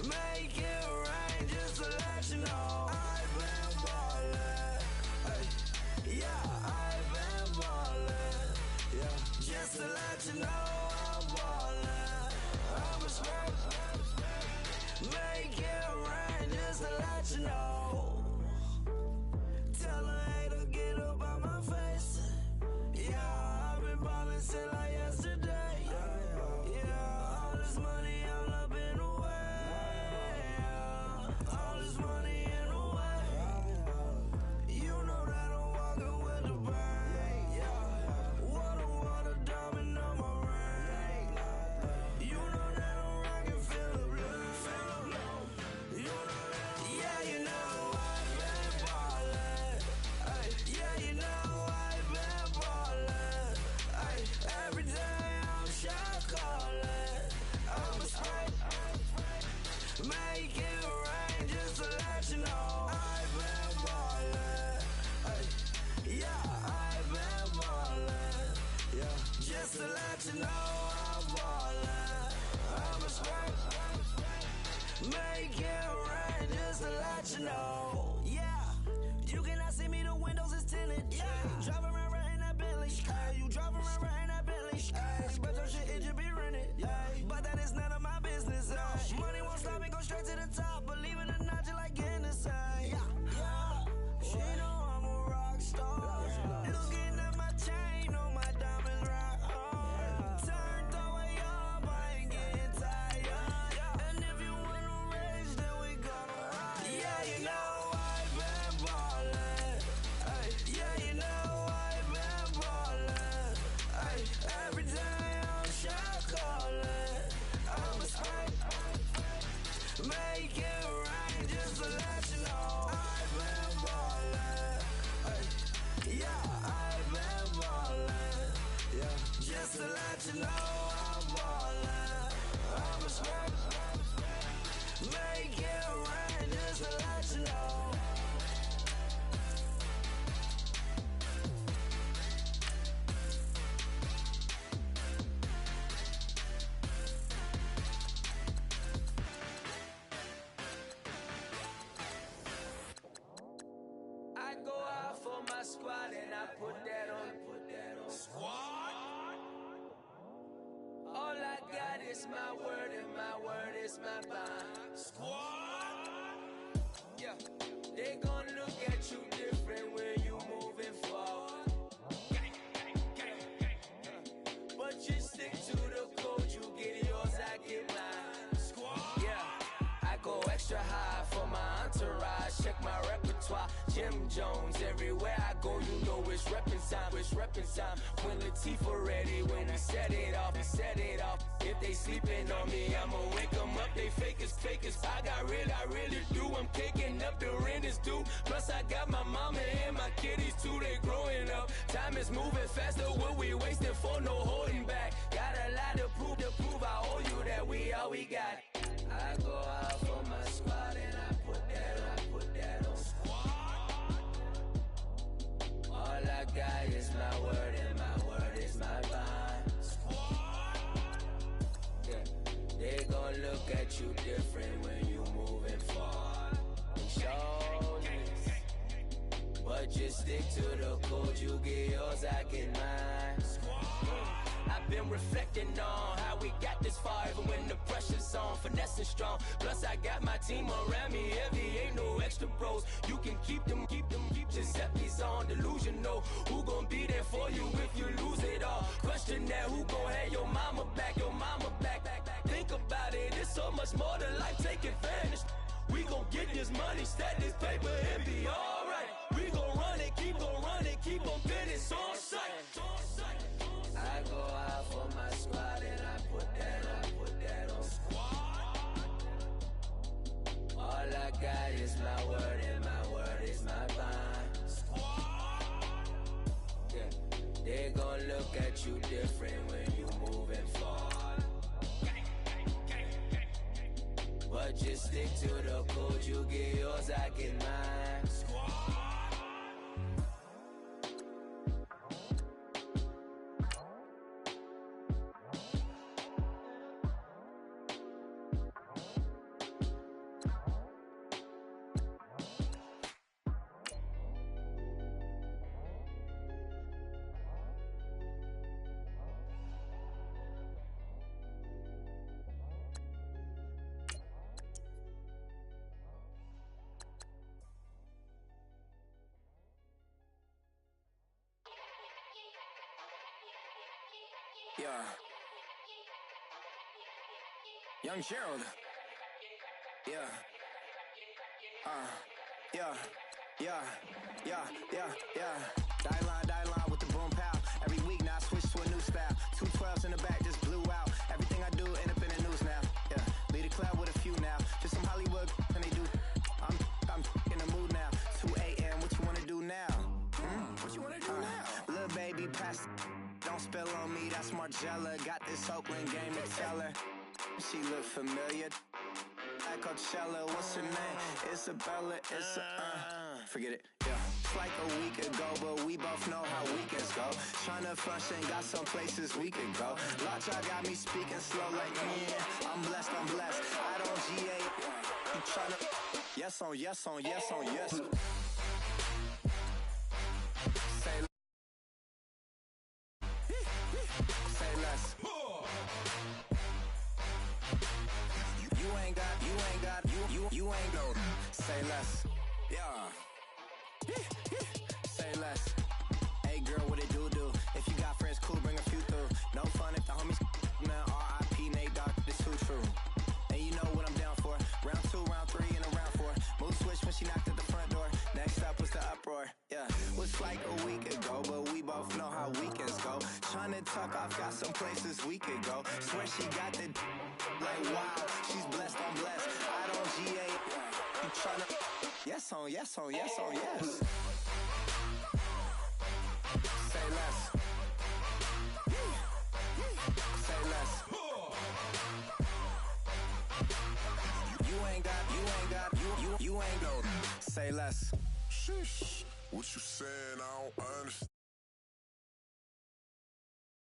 make it rain just to let you know I've been ballin'. Ay, yeah, I've been ballin'. Yeah, just to let you know I'm ballin'. I'm a spray, make it rain just to let you know. Tell a hater get up out my face. Yeah, I've been ballin' since like yesterday. Yeah, all this money all up in the way. Yeah, all this money in the way. You know that I'm walking with the bank. Yeah, water, diamond on my ring. You know that I'm rockin' feel the blue. You know that, yeah, you know I've been ballin'. Ay, yeah, you know I've been ballin'. Ay, every day I'm shot callin'. I'm a spray, make it rain just to let you know I've been ballin'. Ay, yeah, I've been ballin'. Yeah, just to let you know I'm ballin'. I'm a spray, make it rain just to let you know. Yeah, you cannot see me, the windows is tinted. Yeah, drive around right in that Bentley. Ay, you drive around right in that Bentley. Ay, but your shit, it just be rented. Yeah, but that is none of my business. Ay, money won't stop me, go straight to the top. Believe it or not, you like getting the same. Yeah, yeah, she know I'm a rock star. Looking at my chain, on my diamonds right hard. Turned the way up, I ain't getting tired. And if you wanna race, then we gonna ride. Yeah, you know I've been ballin'. Ay, yeah, you know I've been ballin'. Ay, every day I'm shot callin'. I'm a spray, make it rain just to let you know I've been ballin'. Ay, yeah, I've been ballin'. Yeah, just to let you know I'm ballin'. I'm a spray, make it rain just to let you know. I go out for my squad and I put that on. Squad? All I got is my word and my word is my bond. Squad? Yeah, they gon' look at you different when you moving forward. But you stick to the code, you get yours, I get mine. Squad? Yeah, I go extra high for my entourage. Check my repertoire, Jim Jones. Everywhere I go, you know it's reppin' time. It's reppin' time. When Latifah ready, when we set it off, we set it off. If they sleeping on me, I'ma wake them up. They fakers. I really do. I'm kicking up, the rent is due. Plus I got my mama and my kiddies too. They growing up. Time is moving faster. What we wasting for? No holding back. Got a lot to prove. I owe you that we all we got. I go out for my squad and I put that on. Squad? look at you different when you moving forward. Shoulders, but just stick to the code. You get yours, I get mine. I've been reflecting on how we got this far, even when the pressure's on, finessing strong. Plus I got my team around me heavy, ain't no extra bros. You can keep them. Giuseppe's on delusional. Who gon' be there for you if you lose it all? Question that, who gon' have your mama back? Think about it, it's so much more than life, take advantage. We gon' get this money, stack this paper, and be alright. We gon' run it, keep on finish on sight. I go out for my squad and I put that on squad. All I got is my word and my word is my bond. Squad. Yeah, they gon' look at you different when you moving forward. But just stick to the code, you get yours, I get mine. Squad. Yeah. Young Gerald. Yeah. Die line with the boom pow. Every week now I switch to a new style. 212s in the back just blew out. Everything I do end up in the news now. Yeah. Lead a club with a few now. Just some Hollywood and they do. I'm in the mood now. 2 a.m. What you wanna do now? What you wanna do now? Little baby pass. Don't spill on me, that's Margella. Got this Oakland game to tell her. She look familiar. Like Coachella, what's her name? Isabella, forget it, yeah. It's like a week ago, but we both know how weekends go. Tryna function, got some places we could go. Lot y'all got me speaking slow like, yeah, I'm blessed. I don't GA. You tryna, yes on yes. Say less. You ain't go. Say less. Yeah. Say less. Hey girl, what it do? If you got friends, cool, bring a few through. No fun if the homies, man. R.I.P. Nate Dogg, this too true. And you know what I'm down for. Round 2, round 3, and a round 4. Mood switch when she knocked at the front door. Next up was the uproar. Yeah, was like a week ago, but we both know how weekends go. Tryna tuck off, got some places we could go. Swear she got the like wow, she's blessed, I'm blessed. I don't GA. You tryna yes on yes. Say less. Say less. You ain't got. You ain't go. Say less. Sheesh. What you saying? I don't understand.